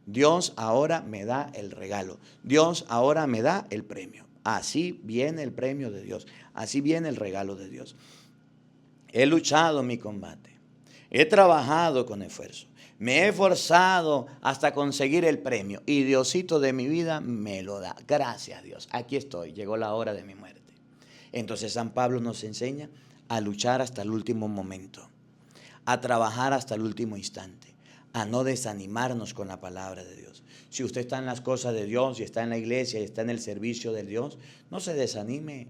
Dios ahora me da el regalo. Dios ahora me da el premio. Así viene el premio de Dios. Así viene el regalo de Dios. He luchado mi combate. He trabajado con esfuerzo. Me he esforzado hasta conseguir el premio. Y Diosito de mi vida me lo da. Gracias, Dios. Aquí estoy. Llegó la hora de mi muerte. Entonces San Pablo nos enseña a luchar hasta el último momento, a trabajar hasta el último instante, a no desanimarnos con la palabra de Dios. Si usted está en las cosas de Dios y está en la iglesia y está en el servicio de Dios, no se desanime.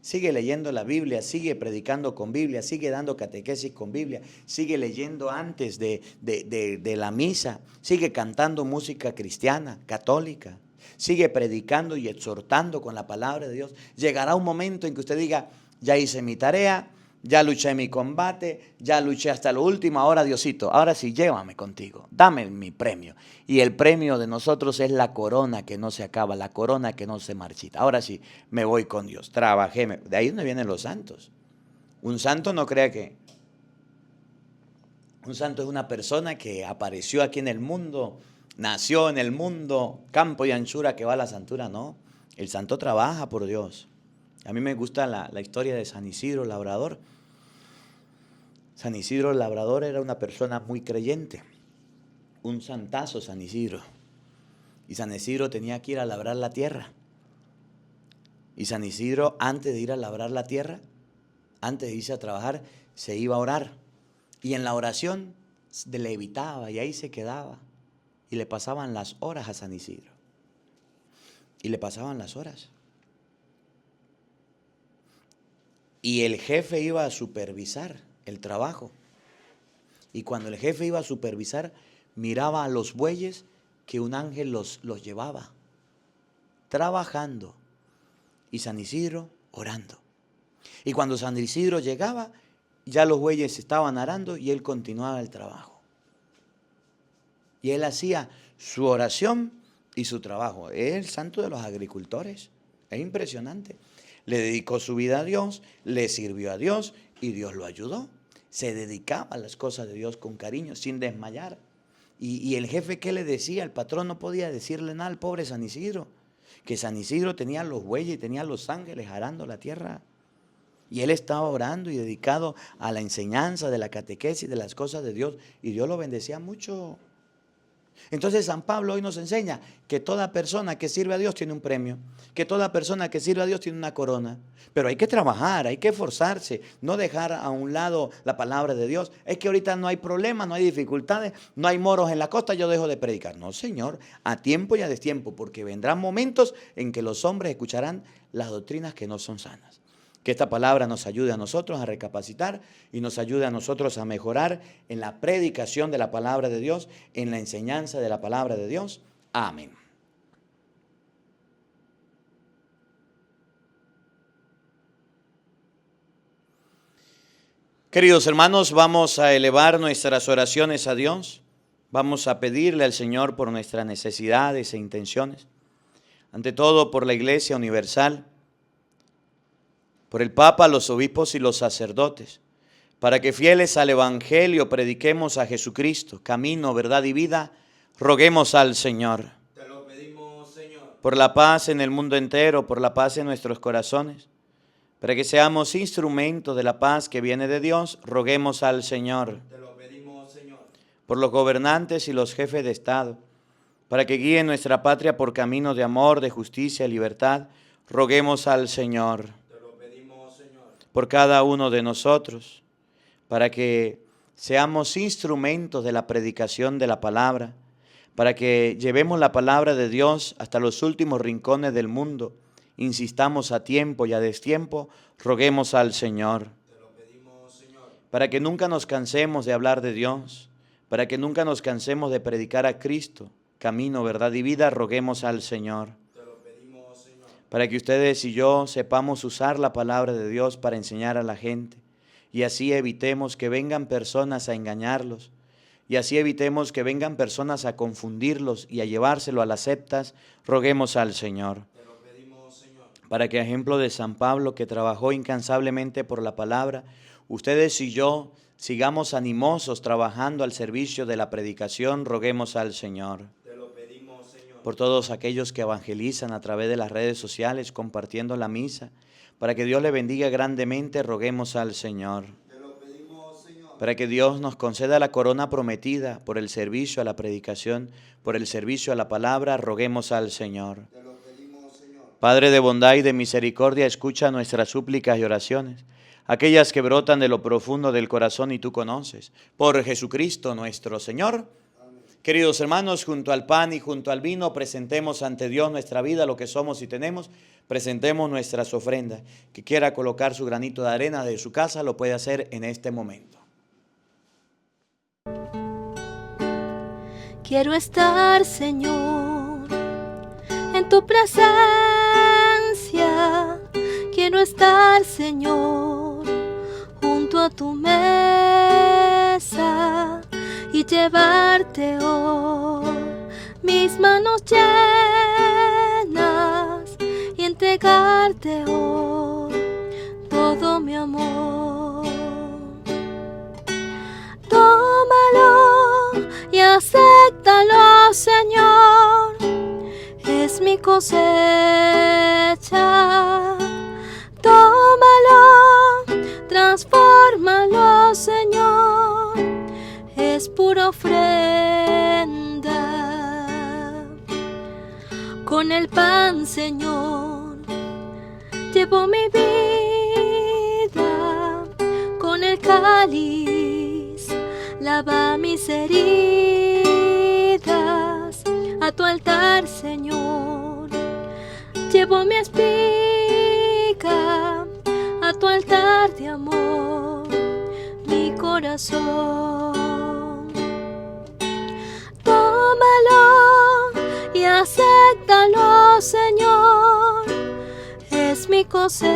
Sigue leyendo la Biblia, sigue predicando con Biblia, sigue dando catequesis con Biblia, sigue leyendo antes de la misa, sigue cantando música cristiana, católica. Sigue predicando y exhortando con la palabra de Dios. Llegará un momento en que usted diga: ya hice mi tarea, ya luché mi combate, ya luché hasta lo último, ahora Diosito, ahora sí, llévame contigo, dame mi premio. Y el premio de nosotros es la corona que no se acaba, la corona que no se marchita. Ahora sí, me voy con Dios, trabajé. De ahí donde vienen los santos. Un santo no crea que... Un santo es una persona que apareció aquí en el mundo, nació en el mundo, campo y anchura que va a la santura. No, el santo trabaja por Dios. A mí me gusta la historia de San Isidro Labrador. San Isidro Labrador era una persona muy creyente. un santazo San Isidro. Y San Isidro tenía que ir a labrar la tierra. Y San Isidro, antes de ir a labrar la tierra, antes de irse a trabajar, se iba a orar. Y en la oración le evitaba y ahí se quedaba. Y le pasaban las horas a San Isidro. Y le pasaban las horas. Y el jefe iba a supervisar el trabajo. Y cuando el jefe iba a supervisar, miraba a los bueyes que un ángel los llevaba, trabajando. Y San Isidro orando. Y cuando San Isidro llegaba, ya los bueyes estaban arando y él continuaba el trabajo. Y él hacía su oración y su trabajo. Es el santo de los agricultores. Es impresionante. Le dedicó su vida a Dios, le sirvió a Dios y Dios lo ayudó. Se dedicaba a las cosas de Dios con cariño, sin desmayar. Y el jefe, ¿qué le decía? El patrón no podía decirle nada al pobre San Isidro. Que San Isidro tenía los bueyes y tenía los ángeles arando la tierra. Y él estaba orando y dedicado a la enseñanza de la catequesis, de las cosas de Dios. Y Dios lo bendecía mucho. Entonces San Pablo hoy nos enseña que toda persona que sirve a Dios tiene un premio, que toda persona que sirve a Dios tiene una corona, pero hay que trabajar, hay que esforzarse, no dejar a un lado la palabra de Dios. Es que ahorita no hay problemas, no hay dificultades, no hay moros en la costa, yo dejo de predicar. No, Señor, a tiempo y a destiempo, porque vendrán momentos en que los hombres escucharán las doctrinas que no son sanas. Que esta palabra nos ayude a nosotros a recapacitar y nos ayude a nosotros a mejorar en la predicación de la palabra de Dios, en la enseñanza de la palabra de Dios. Amén. Queridos hermanos, vamos a elevar nuestras oraciones a Dios. Vamos a pedirle al Señor por nuestras necesidades e intenciones. Ante todo, por la Iglesia Universal, por el Papa, los obispos y los sacerdotes, para que fieles al Evangelio prediquemos a Jesucristo, camino, verdad y vida, roguemos al Señor. Te lo pedimos, Señor. Por la paz en el mundo entero, por la paz en nuestros corazones, para que seamos instrumentos de la paz que viene de Dios, roguemos al Señor. Te lo pedimos, Señor. Por los gobernantes y los jefes de Estado, para que guíen nuestra patria por caminos de amor, de justicia y libertad, roguemos al Señor. Por cada uno de nosotros, para que seamos instrumentos de la predicación de la palabra, para que llevemos la palabra de Dios hasta los últimos rincones del mundo. Insistamos a tiempo y a destiempo, roguemos al Señor. Te lo pedimos, Señor. Para que nunca nos cansemos de hablar de Dios, para que nunca nos cansemos de predicar a Cristo, camino, verdad y vida, roguemos al Señor. Para que ustedes y yo sepamos usar la palabra de Dios para enseñar a la gente. Y así evitemos que vengan personas a engañarlos. Y así evitemos que vengan personas a confundirlos y a llevárselo a las sectas. Roguemos al Señor. Te lo pedimos, Señor. Para que, a ejemplo de San Pablo, que trabajó incansablemente por la palabra, ustedes y yo sigamos animosos trabajando al servicio de la predicación. Roguemos al Señor. Por todos aquellos que evangelizan a través de las redes sociales, compartiendo la misa, para que Dios le bendiga grandemente, roguemos al Señor. Te lo pedimos, Señor. Para que Dios nos conceda la corona prometida por el servicio a la predicación, por el servicio a la palabra, roguemos al Señor. Te lo pedimos, Señor. Padre de bondad y de misericordia, escucha nuestras súplicas y oraciones, aquellas que brotan de lo profundo del corazón y tú conoces. Por Jesucristo nuestro Señor. Queridos hermanos, junto al pan y junto al vino, presentemos ante Dios nuestra vida, lo que somos y tenemos. Presentemos nuestras ofrendas. Que quiera colocar su granito de arena de su casa, lo puede hacer en este momento. Quiero estar, Señor, en tu presencia. Quiero estar, Señor, junto a tu mesa y llevarte hoy mis manos llenas y entregarte hoy todo mi amor. Tómalo y acéptalo, Señor, es mi cosecha. Tómalo, transfórmalo, Señor, es pura ofrenda. Con el pan, Señor, llevo mi vida. Con el cáliz, lava mis heridas. A tu altar, Señor, llevo mi espiga. A tu altar de amor, mi corazón. Tómalo y acéptalo, Señor, es mi cosecha.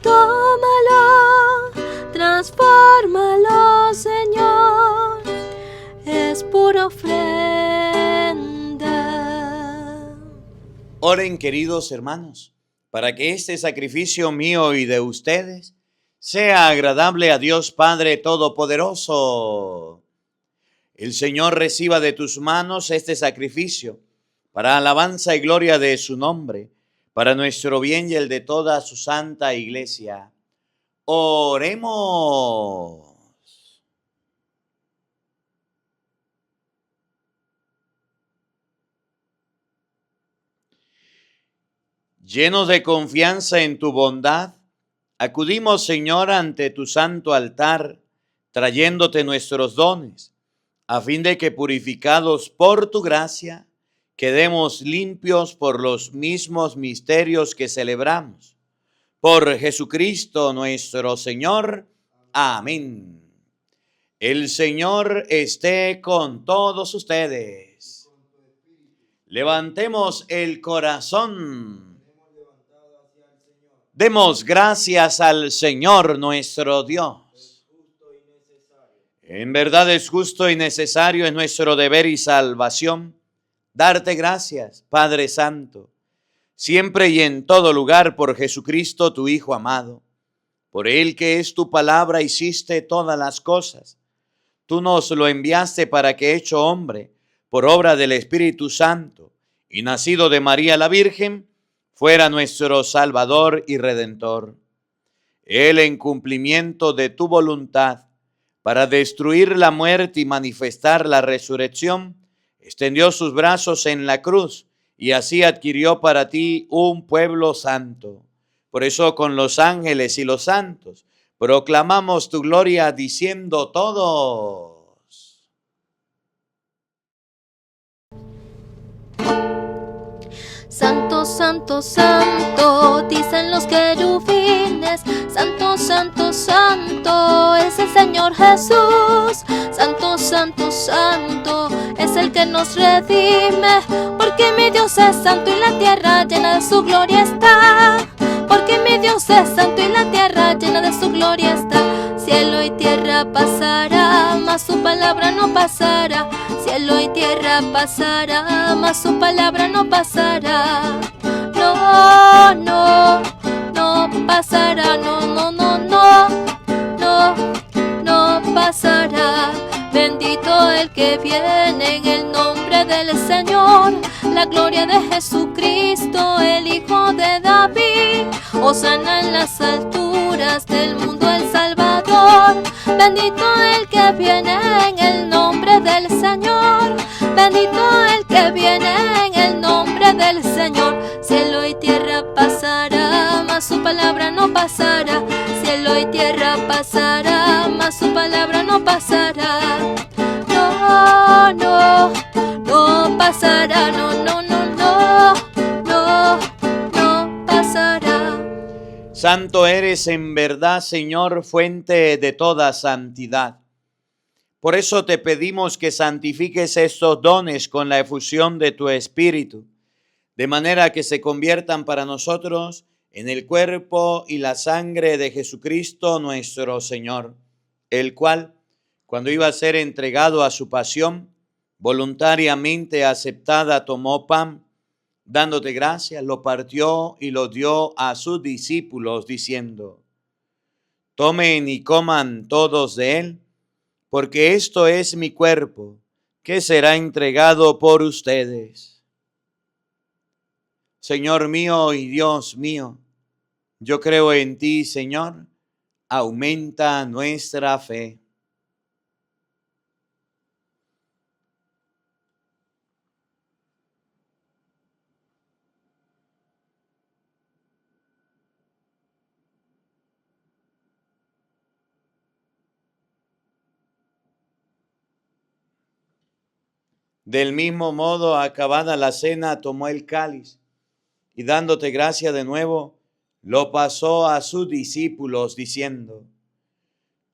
Tómalo, transfórmalo, Señor, es pura ofrenda. Oren, queridos hermanos, para que este sacrificio mío y de ustedes sea agradable a Dios Padre Todopoderoso. El Señor reciba de tus manos este sacrificio para alabanza y gloria de su nombre, para nuestro bien y el de toda su santa iglesia. Oremos. Llenos de confianza en tu bondad, acudimos, Señor, ante tu santo altar, trayéndote nuestros dones, a fin de que, purificados por tu gracia, quedemos limpios por los mismos misterios que celebramos. Por Jesucristo nuestro Señor. Amén. El Señor esté con todos ustedes. Levantemos el corazón. Demos gracias al Señor nuestro Dios. En verdad es justo y necesario, es nuestro deber y salvación, darte gracias, Padre Santo, siempre y en todo lugar, por Jesucristo, tu Hijo amado. Por Él, que es tu palabra, hiciste todas las cosas. Tú nos lo enviaste para que, hecho hombre, por obra del Espíritu Santo, y nacido de María la Virgen, fuera nuestro Salvador y Redentor. Él, en cumplimiento de tu voluntad, para destruir la muerte y manifestar la resurrección, extendió sus brazos en la cruz y así adquirió para ti un pueblo santo. Por eso, con los ángeles y los santos proclamamos tu gloria, diciendo todos: Santo, santo, santo, dicen los querubines. Santo, santo, santo, es el Señor Jesús. Santo, santo, santo, es el que nos redime. Porque mi Dios es santo y la tierra llena de su gloria está. Porque mi Dios es santo y la tierra llena de su gloria está. Cielo y tierra pasará, mas su palabra no pasará. Cielo y tierra pasará, mas su palabra no pasará. No, no, no pasará. No, no, no, no, no, no pasará. Bendito el que viene en el nombre del Señor. La gloria de Jesucristo, el Hijo de David. Hosana en las alturas, del mundo el Salvador. Bendito el que viene en el nombre del Señor. Bendito el que viene en el nombre del Señor. Cielo y tierra pasará, mas su palabra no pasará. Cielo y tierra pasará, mas su palabra no pasará. No, no, no pasará. No, no, no, no, no, no pasará. Santo eres en verdad, Señor, fuente de toda santidad. Por eso te pedimos que santifiques estos dones con la efusión de tu Espíritu, de manera que se conviertan para nosotros en el cuerpo y la sangre de Jesucristo nuestro Señor, el cual, cuando iba a ser entregado a su pasión, voluntariamente aceptada, tomó pan, dándote gracias, lo partió y lo dio a sus discípulos, diciendo: tomen y coman todos de él, porque esto es mi cuerpo, que será entregado por ustedes. Señor mío y Dios mío, yo creo en ti, Señor, aumenta nuestra fe. Del mismo modo, acabada la cena, tomó el cáliz y dándote gracia de nuevo, lo pasó a sus discípulos diciendo: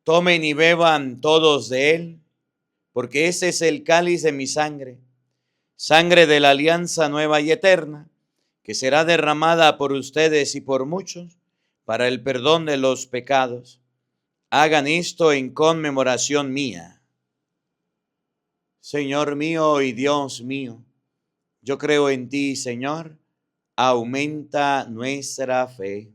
tomen y beban todos de él, porque ese es el cáliz de mi sangre, sangre de la alianza nueva y eterna, que será derramada por ustedes y por muchos para el perdón de los pecados. Hagan esto en conmemoración mía. Señor mío y Dios mío, yo creo en ti, Señor, aumenta nuestra fe.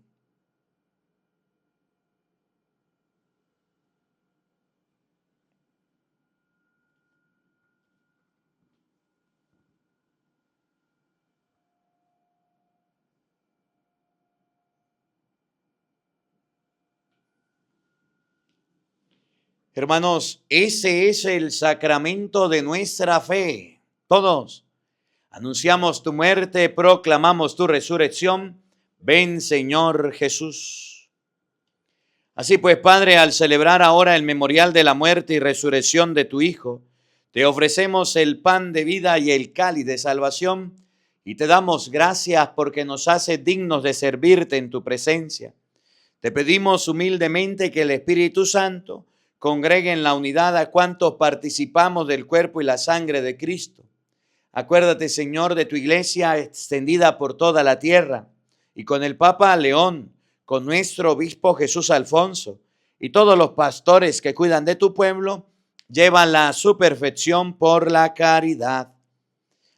Hermanos, ese es el sacramento de nuestra fe. Todos anunciamos tu muerte, proclamamos tu resurrección. Ven, Señor Jesús. Así pues, Padre, al celebrar ahora el memorial de la muerte y resurrección de tu Hijo, te ofrecemos el pan de vida y el cáliz de salvación y te damos gracias porque nos hace dignos de servirte en tu presencia. Te pedimos humildemente que el Espíritu Santo congregue en la unidad a cuantos participamos del cuerpo y la sangre de Cristo. Acuérdate, Señor, de tu iglesia extendida por toda la tierra y con el Papa León, con nuestro obispo Jesús Alfonso y todos los pastores que cuidan de tu pueblo, llévala a su perfección por la caridad.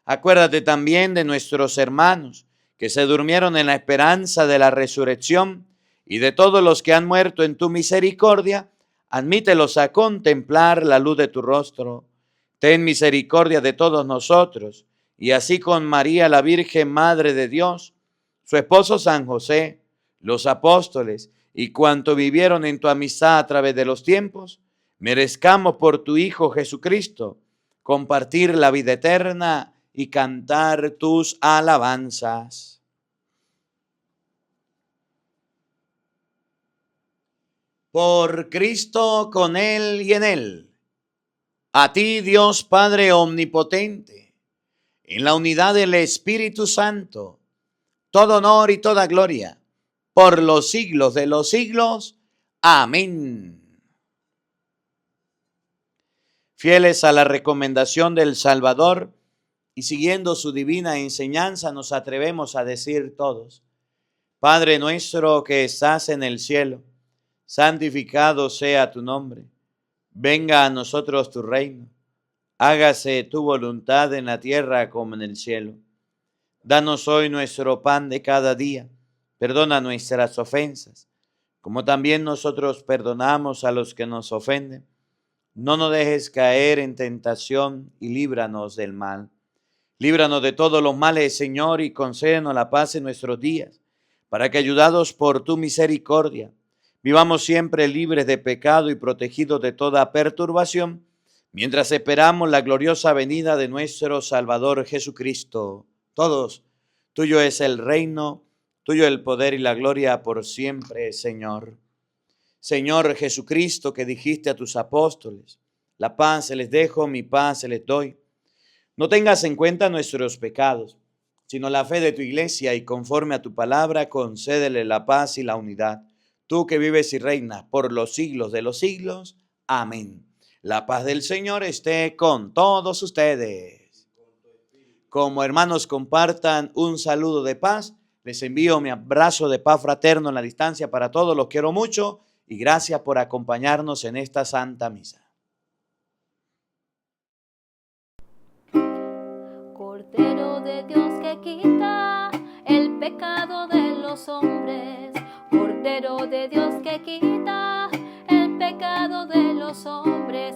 Acuérdate también de nuestros hermanos que se durmieron en la esperanza de la resurrección y de todos los que han muerto en tu misericordia. Admítelos a contemplar la luz de tu rostro. Ten misericordia de todos nosotros, y así con María, la Virgen Madre de Dios, su esposo San José, los apóstoles y cuanto vivieron en tu amistad a través de los tiempos, merezcamos por tu Hijo Jesucristo compartir la vida eterna y cantar tus alabanzas. Por Cristo, con Él y en Él. A ti, Dios Padre omnipotente, en la unidad del Espíritu Santo, todo honor y toda gloria, por los siglos de los siglos. Amén. Fieles a la recomendación del Salvador y siguiendo su divina enseñanza, nos atrevemos a decir todos: Padre nuestro que estás en el cielo, santificado sea tu nombre. Venga a nosotros tu reino. Hágase tu voluntad en la tierra como en el cielo. Danos hoy nuestro pan de cada día. Perdona nuestras ofensas, como también nosotros perdonamos a los que nos ofenden. No nos dejes caer en tentación y líbranos del mal. Líbranos de todos los males, Señor, y concédenos la paz en nuestros días, para que, ayudados por tu misericordia, vivamos siempre libres de pecado y protegidos de toda perturbación, mientras esperamos la gloriosa venida de nuestro Salvador Jesucristo. Todos, tuyo es el reino, tuyo el poder y la gloria por siempre, Señor. Señor Jesucristo, que dijiste a tus apóstoles: la paz se les dejo, mi paz se les doy. No tengas en cuenta nuestros pecados, sino la fe de tu iglesia, y conforme a tu palabra, concédele la paz y la unidad. Tú que vives y reinas por los siglos de los siglos. Amén. La paz del Señor esté con todos ustedes. Como hermanos compartan un saludo de paz, les envío mi abrazo de paz fraterno en la distancia para todos. Los quiero mucho y gracias por acompañarnos en esta Santa Misa. Cordero de Dios que quita el pecado de los hombres, Cordero de Dios que quita el pecado de los hombres,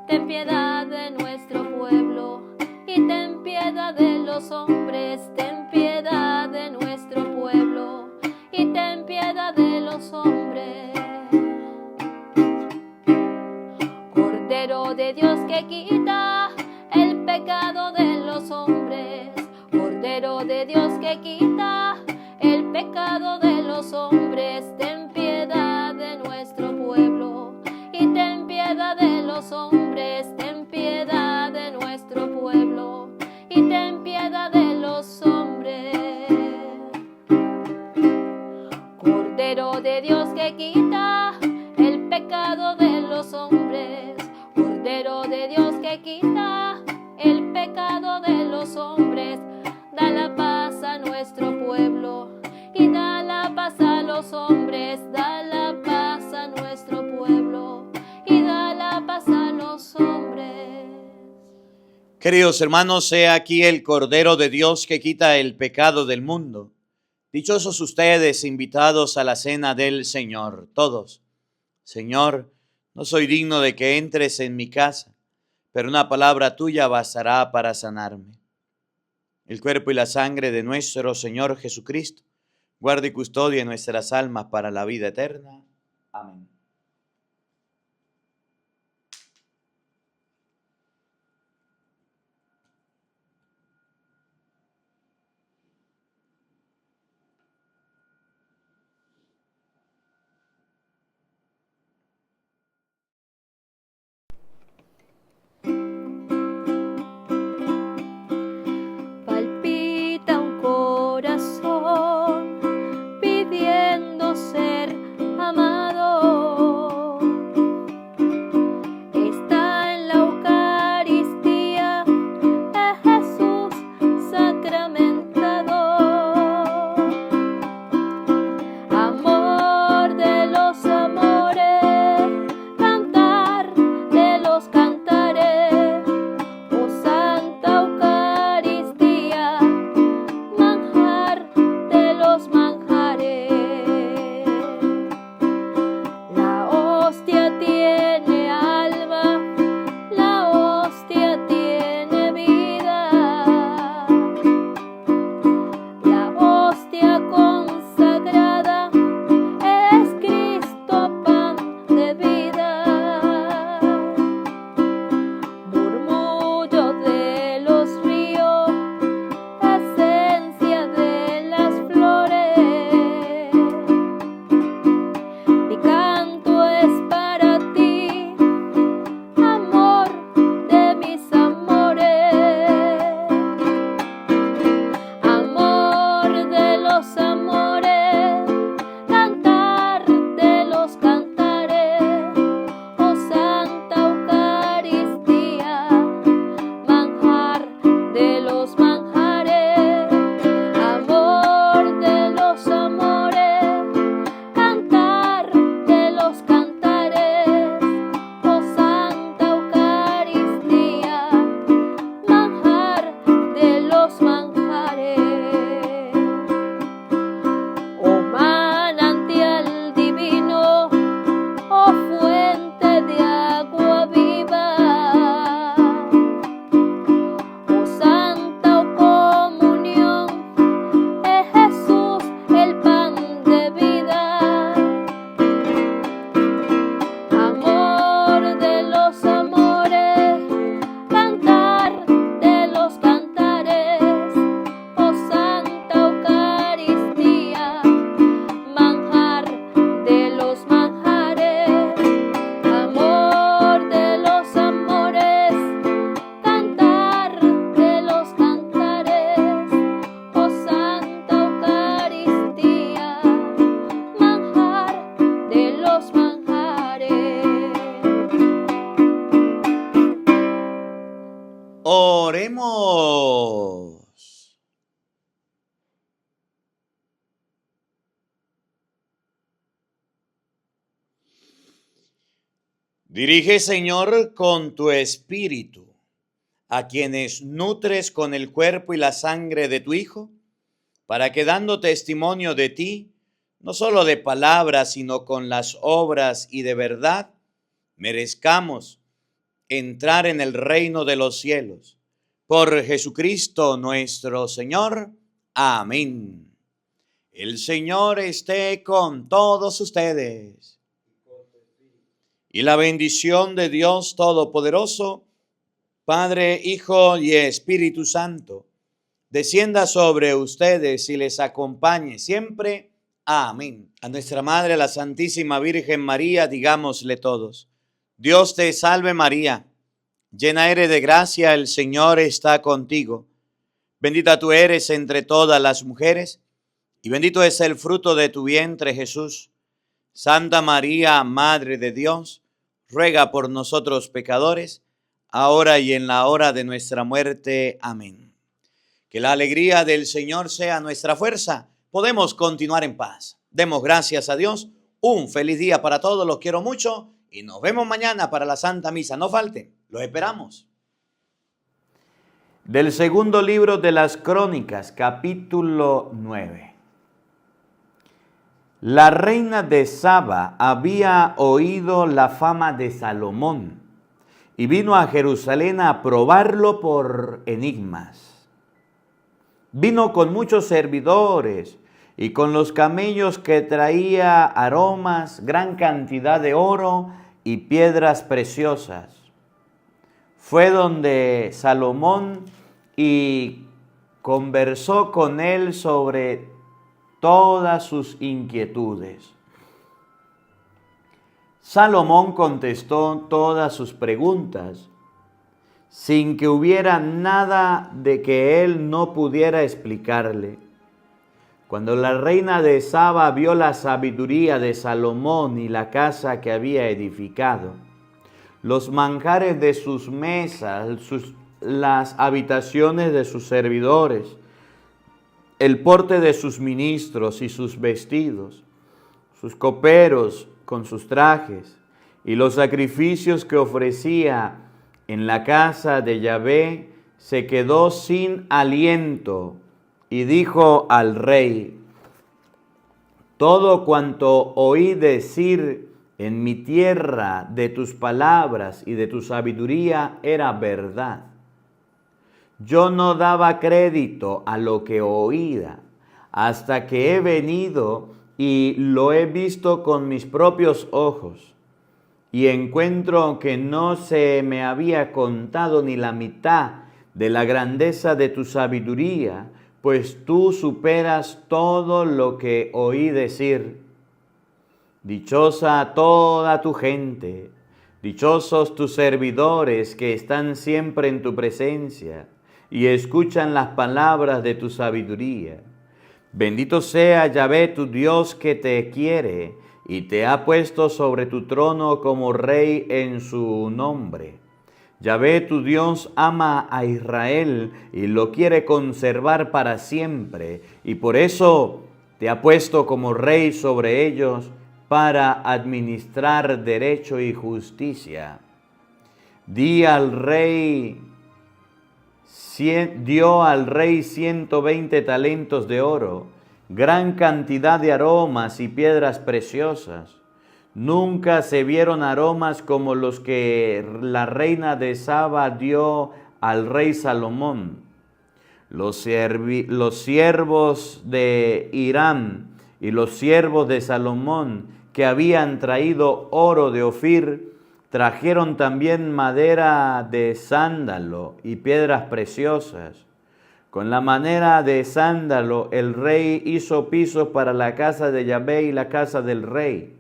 ten piedad de nuestro pueblo y ten piedad de los hombres, ten piedad de nuestro pueblo y ten piedad de los hombres. Cordero de Dios que quita el pecado de los hombres, Cordero de Dios que quita el pecado de los hombres, ten piedad de nuestro pueblo y ten piedad de los hombres, ten piedad de nuestro pueblo. Dios que quita el pecado de los hombres, da la paz a nuestro pueblo y da la paz a los hombres, da la paz a nuestro pueblo y da la paz a los hombres. Queridos hermanos, he aquí el Cordero de Dios que quita el pecado del mundo. Dichosos ustedes, invitados a la cena del Señor. Todos. Señor, no soy digno de que entres en mi casa, pero una palabra tuya bastará para sanarme. El cuerpo y la sangre de nuestro Señor Jesucristo guarde y custodie nuestras almas para la vida eterna. Amén. Palpita un corazón pidiendo ser amado. Está en la Eucaristía es Jesús sacramentado. Amor de los amores, cantar de los cantares. Oh Santa Eucaristía, manjar de los manjares. La hostia tiene alma, la hostia tiene vida. La hostia consagrada es Cristo, pan de vida. Murmullo de los ríos, esencia de las flores. Mi canto es para ti, amor de mis amores. Amor de los amores, cantar de los cantares. Oh Santa Eucaristía, manjar de los manjares. Amor de los amores, cantar de los cantares. Oh Santa Eucaristía, manjar de los manjares. Oh manantial divino, oh fuente de agua viva. Oh Santa Comunión, es Jesús el pan de vida. Amor de los amores, cantar de los cantares. Oh Santa Eucaristía, manjar de los manjares. Amor de los amores, cantar de los cantares. Oh Santa Eucaristía, manjar de los manjares. Oremos. Dirige, Señor, con tu espíritu a quienes nutres con el cuerpo y la sangre de tu Hijo, para que dando testimonio de ti, no solo de palabras, sino con las obras y de verdad, merezcamos entrar en el reino de los cielos. Por Jesucristo nuestro Señor. Amén. El Señor esté con todos ustedes. Y la bendición de Dios Todopoderoso, Padre, Hijo y Espíritu Santo, descienda sobre ustedes y les acompañe siempre. Amén. A nuestra Madre, la Santísima Virgen María, digámosle todos: Dios te salve María, llena eres de gracia, el Señor está contigo. Bendita tú eres entre todas las mujeres, y bendito es el fruto de tu vientre, Jesús. Santa María, Madre de Dios, ruega por nosotros pecadores, ahora y en la hora de nuestra muerte. Amén. Que la alegría del Señor sea nuestra fuerza. Podemos continuar en paz. Demos gracias a Dios. Un feliz día para todos. Los quiero mucho y nos vemos mañana para la Santa Misa. No falten. Los esperamos. Del segundo libro de las Crónicas, capítulo 9. La reina de Saba había oído la fama de Salomón y vino a Jerusalén a probarlo por enigmas. Vino con muchos servidores y con los camellos que traía aromas, gran cantidad de oro y piedras preciosas. Fue donde Salomón y conversó con él sobre todas sus inquietudes. Salomón contestó todas sus preguntas sin que hubiera nada de que él no pudiera explicarle. Cuando la reina de Saba vio la sabiduría de Salomón y la casa que había edificado, los manjares de sus mesas, las habitaciones de sus servidores, el porte de sus ministros y sus vestidos, sus coperos con sus trajes y los sacrificios que ofrecía en la casa de Yahvé, se quedó sin aliento y dijo al rey: todo cuanto oí decir en mi tierra de tus palabras y de tu sabiduría era verdad. Yo no daba crédito a lo que oía hasta que he venido y lo he visto con mis propios ojos. Y encuentro que no se me había contado ni la mitad de la grandeza de tu sabiduría, pues tú superas todo lo que oí decir. Dichosa toda tu gente, dichosos tus servidores que están siempre en tu presencia y escuchan las palabras de tu sabiduría. Bendito sea Yahvé tu Dios que te quiere y te ha puesto sobre tu trono como rey en su nombre. Yahvé tu Dios ama a Israel y lo quiere conservar para siempre, y por eso te ha puesto como rey sobre ellos para administrar derecho y justicia. Dio al rey 120 talentos de oro, gran cantidad de aromas y piedras preciosas. Nunca se vieron aromas como los que la reina de Saba dio al rey Salomón. Los siervos de Hiram y los siervos de Salomón, que habían traído oro de Ofir, trajeron también madera de sándalo y piedras preciosas. Con la madera de sándalo el rey hizo pisos para la casa de Yahvé y la casa del rey,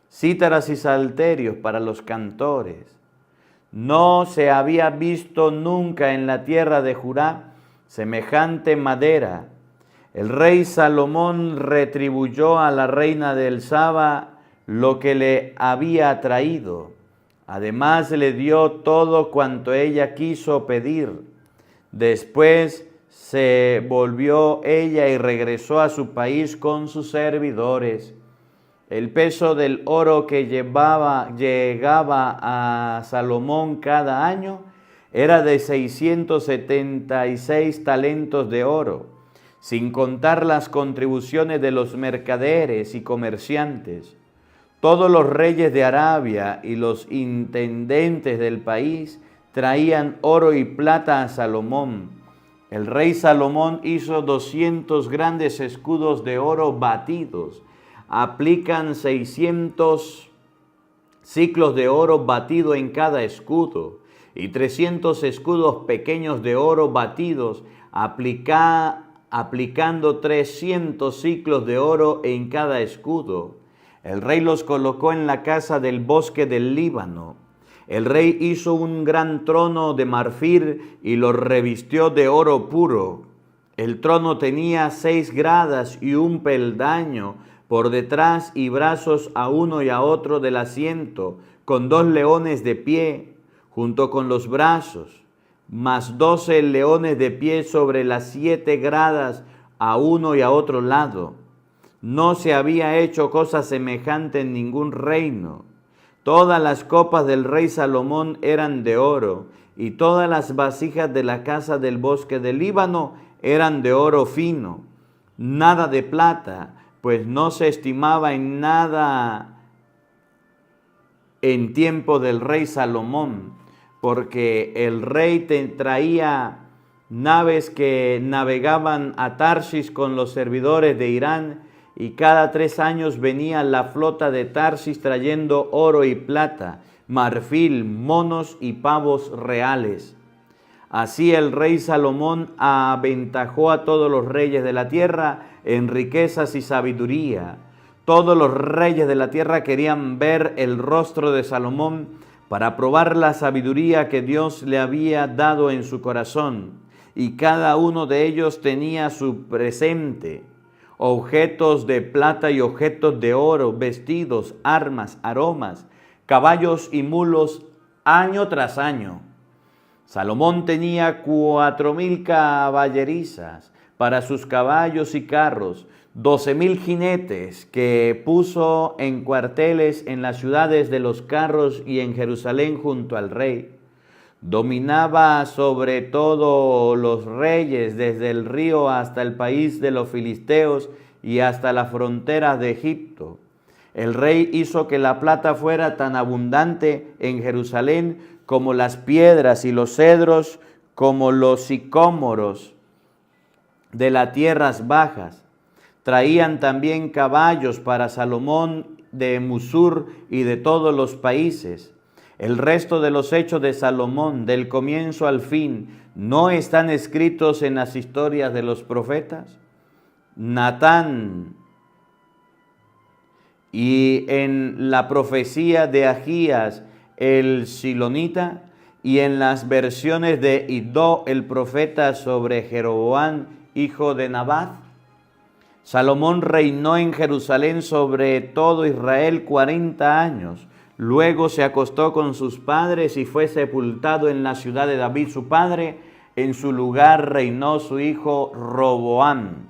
cítaras y salterios para los cantores. No se había visto nunca en la tierra de Judá semejante madera. El rey Salomón retribuyó a la reina del Saba lo que le había traído. Además le dio todo cuanto ella quiso pedir. Después se volvió ella y regresó a su país con sus servidores. El peso del oro que llegaba a Salomón cada año era de 676 talentos de oro, sin contar las contribuciones de los mercaderes y comerciantes. Todos los reyes de Arabia y los intendentes del país traían oro y plata a Salomón. El rey Salomón hizo 200 grandes escudos de oro batidos. Aplican 600 ciclos de oro batido en cada escudo y 300 escudos pequeños de oro batidos, aplicando 300 ciclos de oro en cada escudo. El rey los colocó en la casa del bosque del Líbano. El rey hizo un gran trono de marfil y lo revistió de oro puro. El trono tenía 6 gradas y un peldaño por detrás y brazos a uno y a otro del asiento, con 2 leones de pie. junto con los brazos, más 12 leones de pie sobre las 7 gradas a uno y a otro lado. No se había hecho cosa semejante en ningún reino. Todas las copas del rey Salomón eran de oro, y todas las vasijas de la casa del bosque del Líbano eran de oro fino, nada de plata, pues no se estimaba en nada en tiempo del rey Salomón, porque el rey traía naves que navegaban a Tarsis con los servidores de Irán, y cada 3 años venía la flota de Tarsis trayendo oro y plata, marfil, monos y pavos reales. Así el rey Salomón aventajó a todos los reyes de la tierra en riquezas y sabiduría. Todos los reyes de la tierra querían ver el rostro de Salomón para probar la sabiduría que Dios le había dado en su corazón. Y cada uno de ellos tenía su presente: objetos de plata y objetos de oro, vestidos, armas, aromas, caballos y mulos, año tras año. Salomón tenía 4,000 caballerizas para sus caballos y carros, 12,000 jinetes que puso en cuarteles en las ciudades de los carros y en Jerusalén junto al rey. Dominaba sobre todo los reyes, desde el río hasta el país de los filisteos y hasta las fronteras de Egipto. El rey hizo que la plata fuera tan abundante en Jerusalén como las piedras, y los cedros como los sicómoros de las tierras bajas. Traían también caballos para Salomón de Musur y de todos los países. El resto de los hechos de Salomón, del comienzo al fin, ¿no están escritos en las historias de los profetas? Natán, y en la profecía de Ahías el silonita, y en las versiones de Iddo el profeta sobre Jeroboam, hijo de Nabat. Salomón reinó en Jerusalén sobre todo Israel 40 años. Luego se acostó con sus padres y fue sepultado en la ciudad de David su padre. En su lugar reinó su hijo Roboam.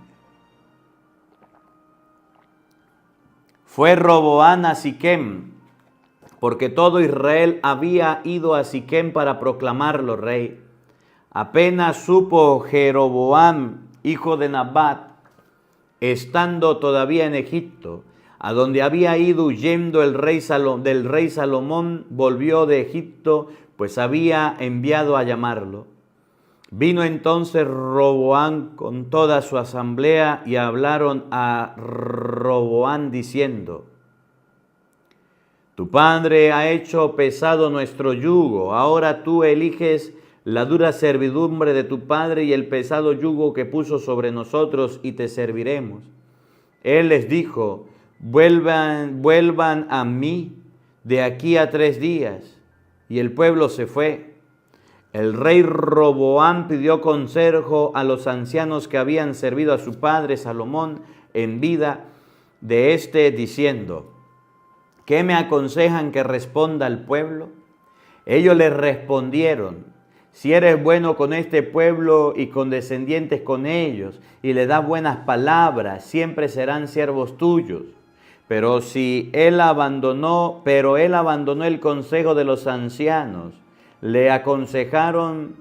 Fue Roboam a Siquem, porque todo Israel había ido a Siquem para proclamarlo rey. Apenas supo Jeroboam, hijo de Nabat, estando todavía en Egipto, a donde había ido huyendo del rey Salomón, volvió de Egipto, pues había enviado a llamarlo. Vino entonces Roboam con toda su asamblea y hablaron a Roboam diciendo: tu padre ha hecho pesado nuestro yugo, ahora tú eliges la dura servidumbre de tu padre y el pesado yugo que puso sobre nosotros, y te serviremos. Él les dijo: vuelvan a mí de aquí a 3 días. Y el pueblo se fue. El rey Roboam pidió consejo a los ancianos que habían servido a su padre Salomón en vida de éste, diciendo: ¿qué me aconsejan que responda al pueblo? Ellos le respondieron: si eres bueno con este pueblo y condescendientes con ellos, y le das buenas palabras, siempre serán siervos tuyos. Pero él abandonó el consejo de los ancianos. Le aconsejaron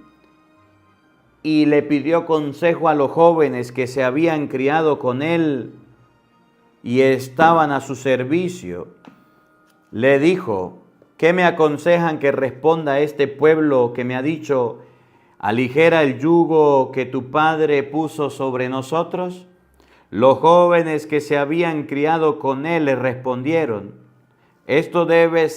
y le pidió consejo a los jóvenes que se habían criado con él y estaban a su servicio. Le dijo: ¿qué me aconsejan que responda a este pueblo que me ha dicho: aligera el yugo que tu padre puso sobre nosotros? Los jóvenes que se habían criado con él le respondieron: esto debe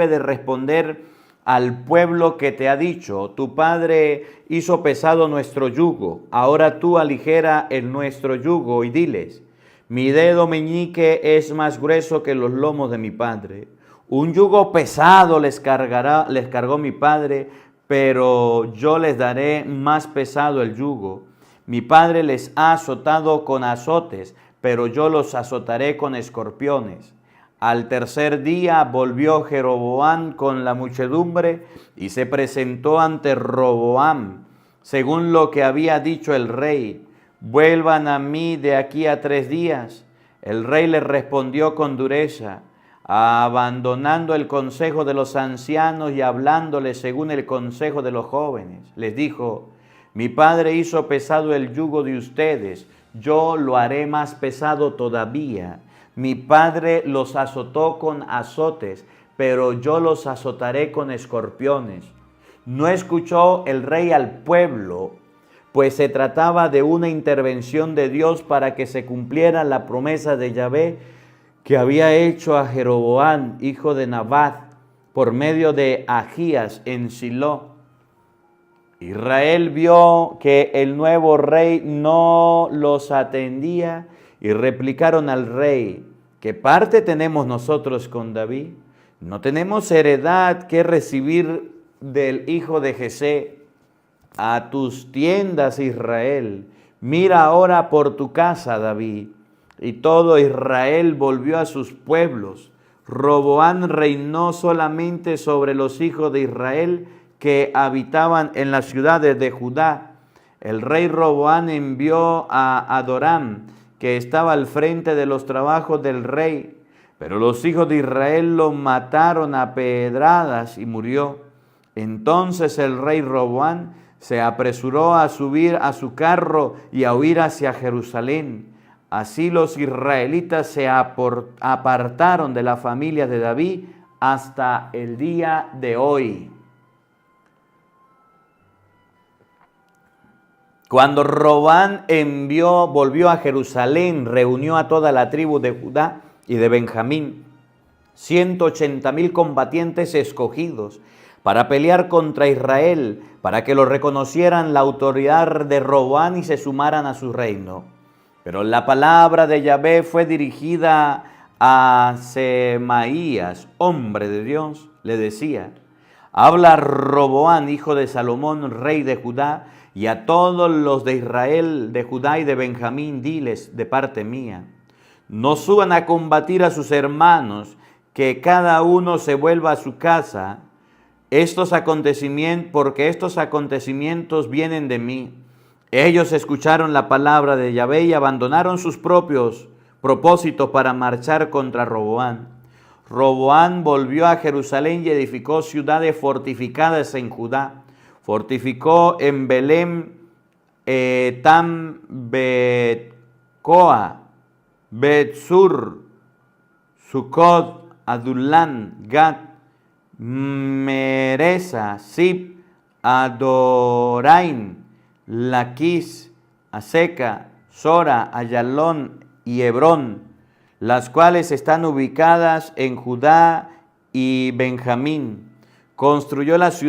de responder al pueblo que te ha dicho: tu padre hizo pesado nuestro yugo, ahora tú aligera el nuestro yugo. Y diles: mi dedo meñique es más grueso que los lomos de mi padre. Un yugo pesado les cargó mi padre, pero yo les daré más pesado el yugo. Mi padre les ha azotado con azotes, pero yo los azotaré con escorpiones. Al tercer día volvió Jeroboam con la muchedumbre y se presentó ante Roboam, según lo que había dicho el rey. Vuelvan a mí de aquí a 3 días. El rey le respondió con dureza, abandonando el consejo de los ancianos y hablándole según el consejo de los jóvenes. Les dijo, mi padre hizo pesado el yugo de ustedes, yo lo haré más pesado todavía. Mi padre los azotó con azotes, pero yo los azotaré con escorpiones. No escuchó el rey al pueblo, pues se trataba de una intervención de Dios para que se cumpliera la promesa de Yahvé que había hecho a Jeroboam, hijo de Nabat, por medio de Ahías en Silo. Israel vio que el nuevo rey no los atendía y replicaron al rey, ¿qué parte tenemos nosotros con David? No tenemos heredad que recibir del hijo de Jesé. A tus tiendas, Israel, mira ahora por tu casa, David. Y todo Israel volvió a sus pueblos. Roboam reinó solamente sobre los hijos de Israel que habitaban en las ciudades de Judá. El rey Roboam envió a Adoram, que estaba al frente de los trabajos del rey, pero los hijos de Israel lo mataron a pedradas y murió. Entonces el rey Roboam se apresuró a subir a su carro y a huir hacia Jerusalén. Así los israelitas se apartaron de la familia de David hasta el día de hoy. Cuando Roboam volvió a Jerusalén, reunió a toda la tribu de Judá y de Benjamín, 180,000 combatientes escogidos para pelear contra Israel, para que lo reconocieran la autoridad de Roboam y se sumaran a su reino. Pero la palabra de Yahvé fue dirigida a Semaías, hombre de Dios, le decía, habla a Roboam, hijo de Salomón, rey de Judá, y a todos los de Israel, de Judá y de Benjamín, diles de parte mía, no suban a combatir a sus hermanos, que cada uno se vuelva a su casa, porque estos acontecimientos vienen de mí. Ellos escucharon la palabra de Yahvé y abandonaron sus propios propósitos para marchar contra Roboam. Roboam volvió a Jerusalén y edificó ciudades fortificadas en Judá. Fortificó en Belén, Etam, Bet-Coa, Bet-Sur, Sucot, Adullán, Gat, Meresa, Sib, Adoraim, Laquis, Aseca, Sora, Ayalón y Hebrón, las cuales están ubicadas en Judá y Benjamín. Construyó las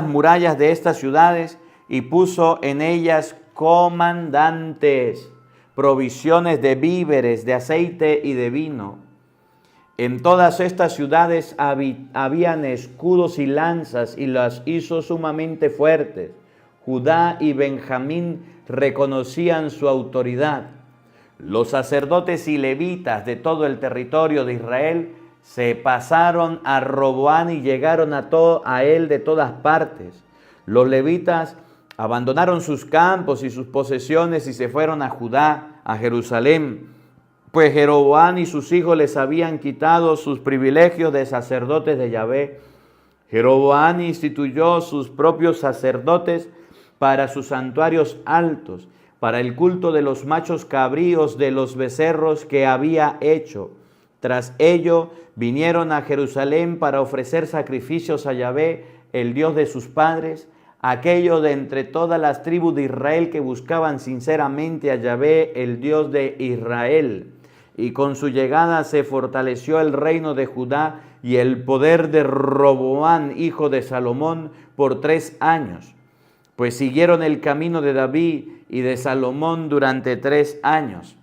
murallas de estas ciudades y puso en ellas comandantes, provisiones de víveres, de aceite y de vino. En todas estas ciudades habían escudos y lanzas y las hizo sumamente fuertes. Judá y Benjamín reconocían su autoridad. Los sacerdotes y levitas de todo el territorio de Israel se pasaron a Roboam y llegaron a él de todas partes. Los levitas abandonaron sus campos y sus posesiones y se fueron a Judá, a Jerusalén, pues Jeroboam y sus hijos les habían quitado sus privilegios de sacerdotes de Yahvé. Jeroboam instituyó sus propios sacerdotes para sus santuarios altos, para el culto de los machos cabríos de los becerros que había hecho. Tras ello, vinieron a Jerusalén para ofrecer sacrificios a Yahvé, el Dios de sus padres, aquellos de entre todas las tribus de Israel que buscaban sinceramente a Yahvé, el Dios de Israel. Y con su llegada se fortaleció el reino de Judá y el poder de Roboam, hijo de Salomón, por 3 años. Pues siguieron el camino de David y de Salomón durante 3 años.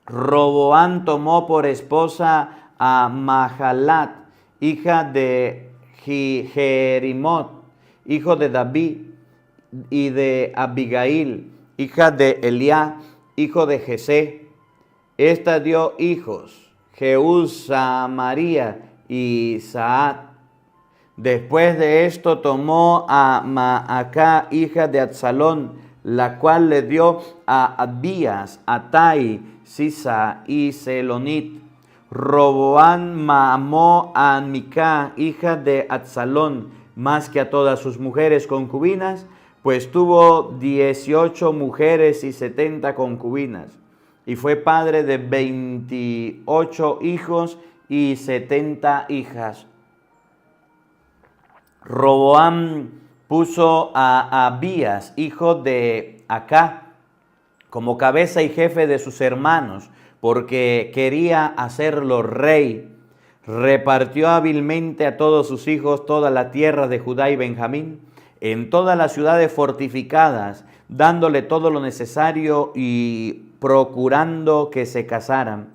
Roboam tomó por esposa a Mahalat, hija de Jerimot, hijo de David, y de Abigail, hija de Eliá, hijo de Jesé. Esta dio hijos, Jeús, Samaria y Saad. Después de esto tomó a Maacá, hija de Absalón, la cual le dio a Abías, Atai, Sisa y Selonit. Roboán mamó a Micá, hija de Absalón, más que a todas sus mujeres concubinas, pues tuvo 18 mujeres y 70 concubinas, y fue padre de 28 hijos y 70 hijas. Roboam puso a Abías, hijo de Acá, como cabeza y jefe de sus hermanos, porque quería hacerlo rey. Repartió hábilmente a todos sus hijos toda la tierra de Judá y Benjamín, en todas las ciudades fortificadas, dándole todo lo necesario y procurando que se casaran.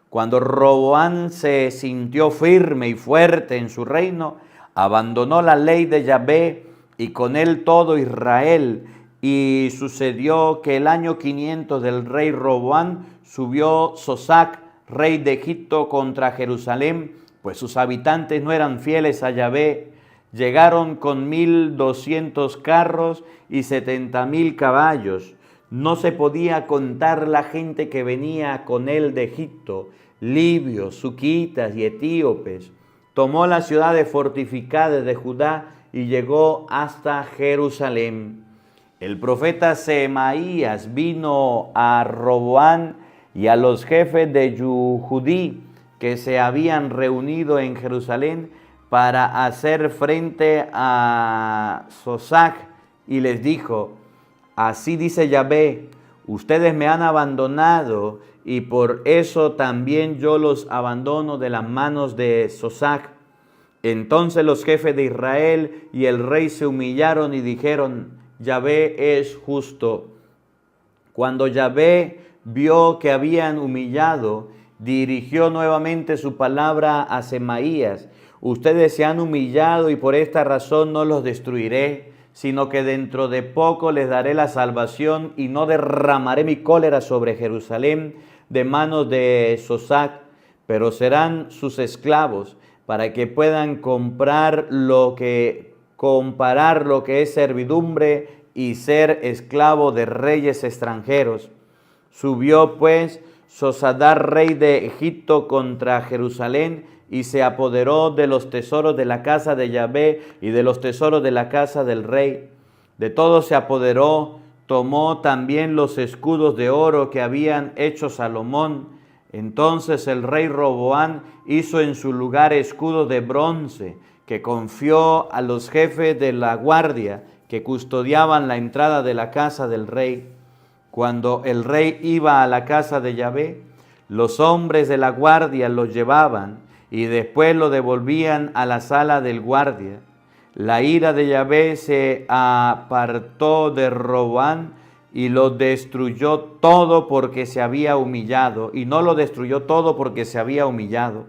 Cuando Roboam se sintió firme y fuerte en su reino, abandonó la ley de Yahvé y con él todo Israel. Y sucedió que el año 500 del rey Roboam subió Sosac, rey de Egipto, contra Jerusalén, pues sus habitantes no eran fieles a Yahvé. Llegaron con 1,200 carros y 70,000 caballos. No se podía contar la gente que venía con él de Egipto, libios, suquitas y etíopes. Tomó las ciudades fortificadas de Judá y llegó hasta Jerusalén. El profeta Semaías vino a Roboam y a los jefes de Judí que se habían reunido en Jerusalén para hacer frente a Sosac y les dijo: así dice Yahvé, ustedes me han abandonado y por eso también yo los abandono de las manos de Sosac. Entonces los jefes de Israel y el rey se humillaron y dijeron: Yahvé es justo. Cuando Yahvé vio que habían humillado, dirigió nuevamente su palabra a Semaías: ustedes se han humillado y por esta razón no los destruiré, sino que dentro de poco les daré la salvación y no derramaré mi cólera sobre Jerusalén de manos de Sosac, pero serán sus esclavos para que puedan comparar lo que es servidumbre y ser esclavo de reyes extranjeros. Subió pues Sosadar, rey de Egipto, contra Jerusalén y se apoderó de los tesoros de la casa de Yahvé y de los tesoros de la casa del rey. De todo se apoderó, tomó también los escudos de oro que habían hecho Salomón. Entonces el rey Roboam hizo en su lugar escudos de bronce que confió a los jefes de la guardia que custodiaban la entrada de la casa del rey. Cuando el rey iba a la casa de Yahvé, los hombres de la guardia lo llevaban y después lo devolvían a la sala del guardia. La ira de Yahvé se apartó de Roboam y lo destruyó todo porque se había humillado, y no lo destruyó todo porque se había humillado.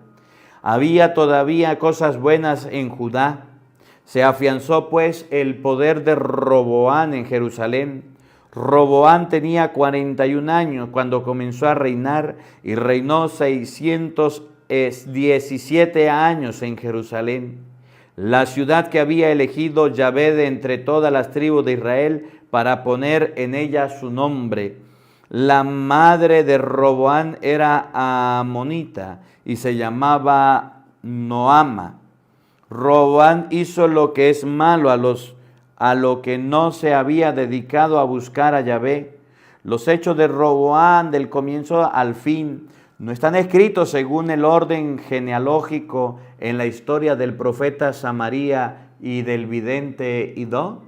Había todavía cosas buenas en Judá. Se afianzó pues el poder de Roboam en Jerusalén. Roboam tenía 41 años cuando comenzó a reinar y reinó 617 años en Jerusalén, la ciudad que había elegido Yahvé de entre todas las tribus de Israel para poner en ella su nombre. La madre de Roboam era amonita y se llamaba Noama. Roboam hizo lo que es malo a lo que no se había dedicado a buscar a Yahvé. Los hechos de Roboam del comienzo al fin no están escritos según el orden genealógico en la historia del profeta Samaría y del vidente Idó.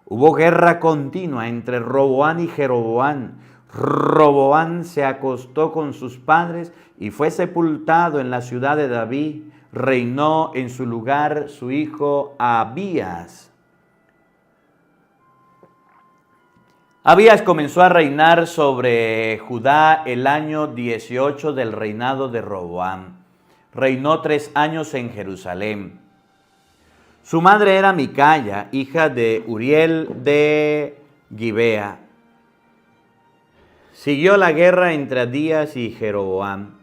Hubo guerra continua entre Roboam y Jeroboam. Roboam se acostó con sus padres y fue sepultado en la ciudad de David. Reinó en su lugar su hijo Abías. Abías comenzó a reinar sobre Judá el año 18 del reinado de Roboam. Reinó 3 años en Jerusalén. Su madre era Micaya, hija de Uriel de Gibea. Siguió la guerra entre Abías y Jeroboam.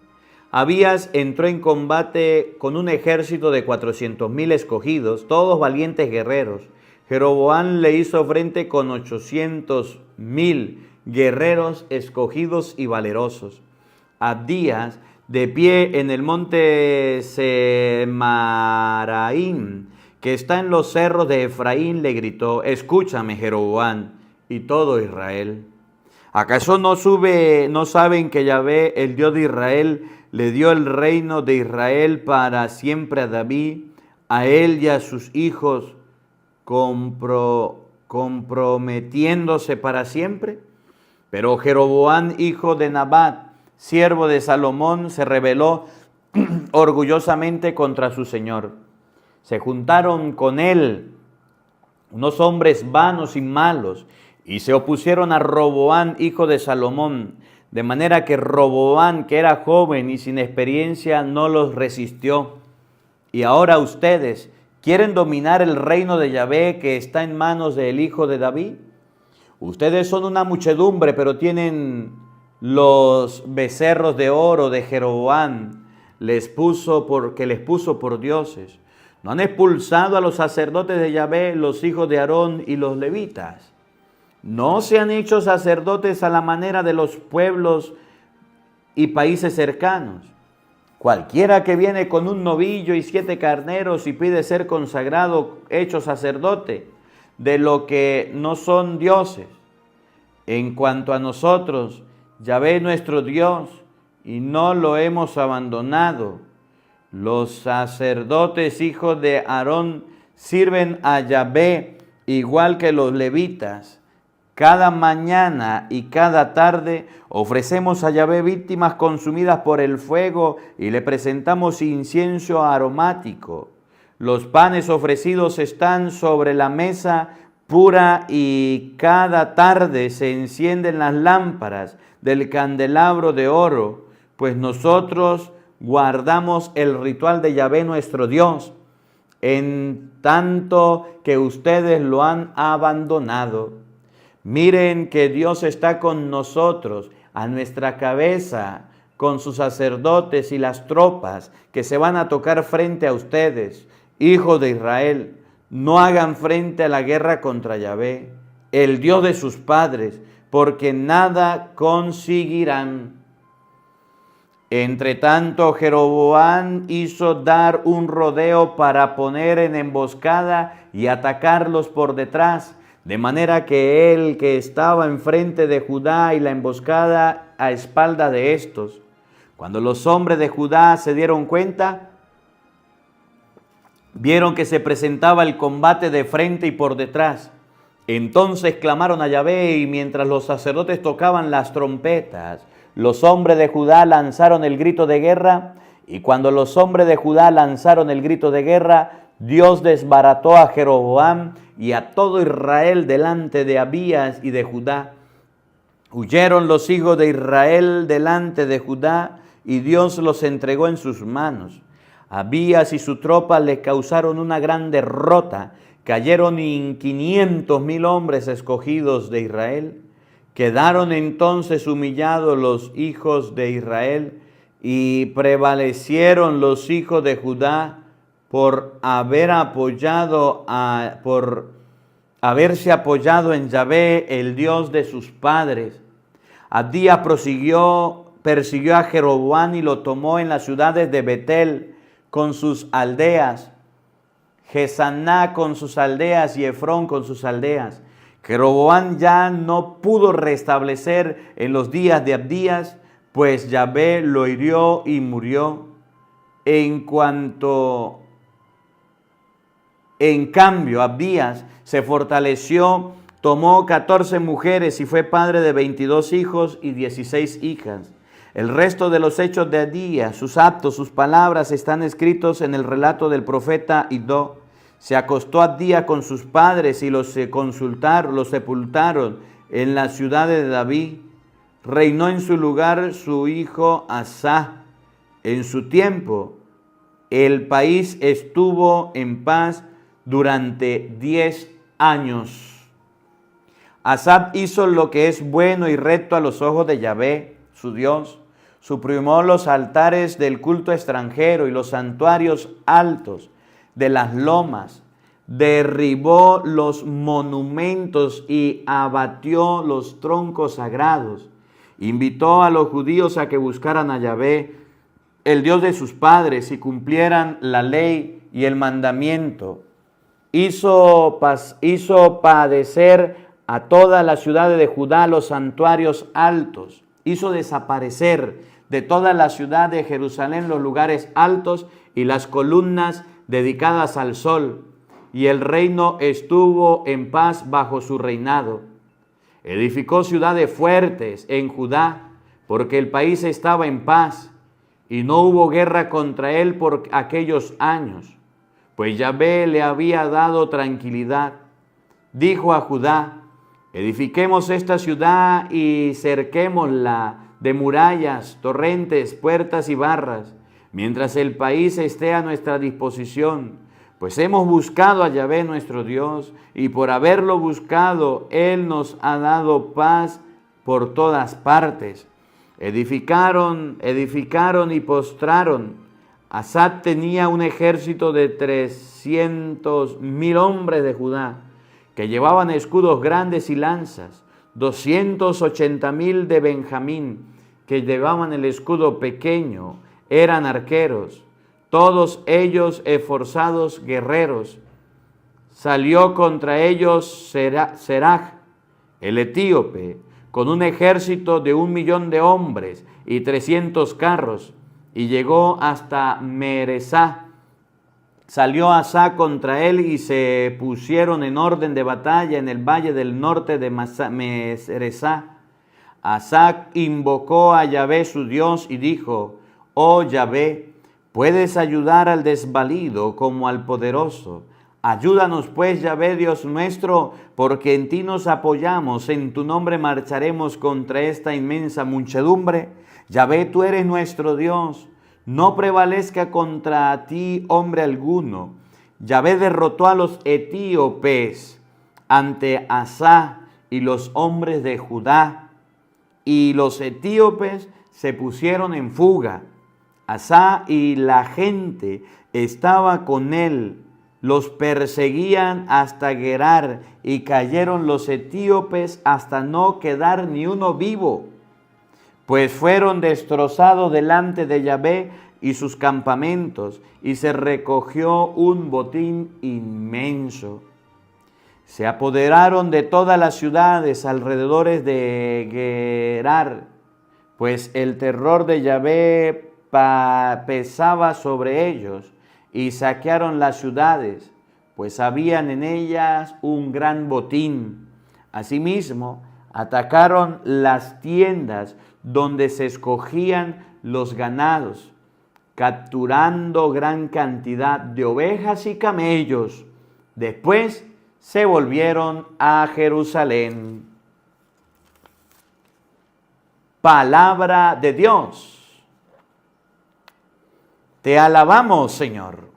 Abías entró en combate con un ejército de 400,000 escogidos, todos valientes guerreros. Jeroboam le hizo frente con 800,000 guerreros escogidos y valerosos. Abías, de pie en el monte Semaraim, que está en los cerros de Efraín, le gritó: escúchame, Jeroboam y todo Israel. ¿Acaso no saben que Yahvé, el Dios de Israel, le dio el reino de Israel para siempre a David, a él y a sus hijos, comprometiéndose para siempre? Pero Jeroboam, hijo de Nabat, siervo de Salomón, se rebeló orgullosamente contra su señor. Se juntaron con él unos hombres vanos y malos, y se opusieron a Roboam, hijo de Salomón, de manera que Roboam, que era joven y sin experiencia, no los resistió. Y ahora ustedes quieren dominar el reino de Yahvé que está en manos del hijo de David. Ustedes son una muchedumbre, pero tienen los becerros de oro de Jeroboam, que les puso por dioses. No han expulsado a los sacerdotes de Yahvé, los hijos de Aarón y los levitas. No se han hecho sacerdotes a la manera de los pueblos y países cercanos. Cualquiera que viene con un novillo y 7 carneros y pide ser consagrado, hecho sacerdote, de lo que no son dioses. En cuanto a nosotros, Yahvé nuestro Dios, y no lo hemos abandonado. Los sacerdotes, hijos de Aarón, sirven a Yahvé igual que los levitas. Cada mañana y cada tarde ofrecemos a Yahvé víctimas consumidas por el fuego y le presentamos incienso aromático. Los panes ofrecidos están sobre la mesa pura y cada tarde se encienden las lámparas del candelabro de oro, pues nosotros guardamos el ritual de Yahvé nuestro Dios, en tanto que ustedes lo han abandonado. Miren que Dios está con nosotros, a nuestra cabeza, con sus sacerdotes y las tropas que se van a tocar frente a ustedes. Hijos de Israel, no hagan frente a la guerra contra Yahvé, el Dios de sus padres, porque nada conseguirán. Entre tanto, Jeroboam hizo dar un rodeo para poner en emboscada y atacarlos por detrás, de manera que él, que estaba enfrente de Judá y la emboscada a espalda de estos. Cuando los hombres de Judá se dieron cuenta, vieron que se presentaba el combate de frente y por detrás. Entonces clamaron a Yahvé, y mientras los sacerdotes tocaban las trompetas, los hombres de Judá lanzaron el grito de guerra, y cuando los hombres de Judá lanzaron el grito de guerra, Dios desbarató a Jeroboam y a todo Israel delante de Abías y de Judá. Huyeron los hijos de Israel delante de Judá, y Dios los entregó en sus manos. Abías y su tropa le causaron una gran derrota. Cayeron 500,000 hombres escogidos de Israel. Quedaron entonces humillados los hijos de Israel, y prevalecieron los hijos de Judá por haberse apoyado en Yahvé, el Dios de sus padres. Abías persiguió a Jeroboam y lo tomó en las ciudades de Betel con sus aldeas, Gesaná con sus aldeas y Efrón con sus aldeas. Jeroboam ya no pudo restablecer en los días de Abías, pues Yahvé lo hirió y murió. En cambio, Abías se fortaleció, tomó 14 mujeres y fue padre de 22 hijos y 16 hijas. El resto de los hechos de Abías, sus actos, sus palabras, están escritos en el relato del profeta Idó. Se acostó Abías con sus padres y los sepultaron en la ciudad de David. Reinó en su lugar su hijo Asá. En su tiempo, el país estuvo en paz durante 10 años. Asa hizo lo que es bueno y recto a los ojos de Yahvé, su Dios. Suprimió los altares del culto extranjero y los santuarios altos de las lomas. Derribó los monumentos y abatió los troncos sagrados. Invitó a los judíos a que buscaran a Yahvé, el Dios de sus padres, y cumplieran la ley y el mandamiento. Hizo padecer a todas las ciudades de Judá los santuarios altos. Hizo desaparecer de toda la ciudad de Jerusalén los lugares altos y las columnas dedicadas al sol. Y el reino estuvo en paz bajo su reinado. Edificó ciudades fuertes en Judá, porque el país estaba en paz, y no hubo guerra contra él por aquellos años, pues Yahvé le había dado tranquilidad. Dijo a Judá: edifiquemos esta ciudad y cerquémosla de murallas, torrentes, puertas y barras, mientras el país esté a nuestra disposición. Pues hemos buscado a Yahvé nuestro Dios, y por haberlo buscado, Él nos ha dado paz por todas partes. Edificaron y postraron. Asa tenía un ejército de 300,000 hombres de Judá, que llevaban escudos grandes y lanzas, 280,000 de Benjamín, que llevaban el escudo pequeño, eran arqueros, todos ellos esforzados guerreros. Salió contra ellos Serach, el etíope, con un ejército de 1,000,000 de hombres y 300 carros, y llegó hasta Meresá. Salió Asa contra él y se pusieron en orden de batalla en el valle del norte de Meresá. Asa invocó a Yahvé su Dios y dijo: oh Yahvé, puedes ayudar al desvalido como al poderoso. Ayúdanos pues, Yahvé Dios nuestro, porque en ti nos apoyamos. En tu nombre marcharemos contra esta inmensa muchedumbre. Yahvé, tú eres nuestro Dios. No prevalezca contra ti hombre alguno. Yahvé derrotó a los etíopes ante Asa y los hombres de Judá, y los etíopes se pusieron en fuga. Asa y la gente estaba con él, los perseguían hasta Gerar, y cayeron los etíopes hasta no quedar ni uno vivo, pues fueron destrozados delante de Yahvé y sus campamentos, y se recogió un botín inmenso. Se apoderaron de todas las ciudades alrededores de Gerar, pues el terror de Yahvé pesaba sobre ellos, y saquearon las ciudades, pues habían en ellas un gran botín. Asimismo, atacaron las tiendas donde se escogían los ganados, capturando gran cantidad de ovejas y camellos. Después se volvieron a Jerusalén. Palabra de Dios. Te alabamos, Señor.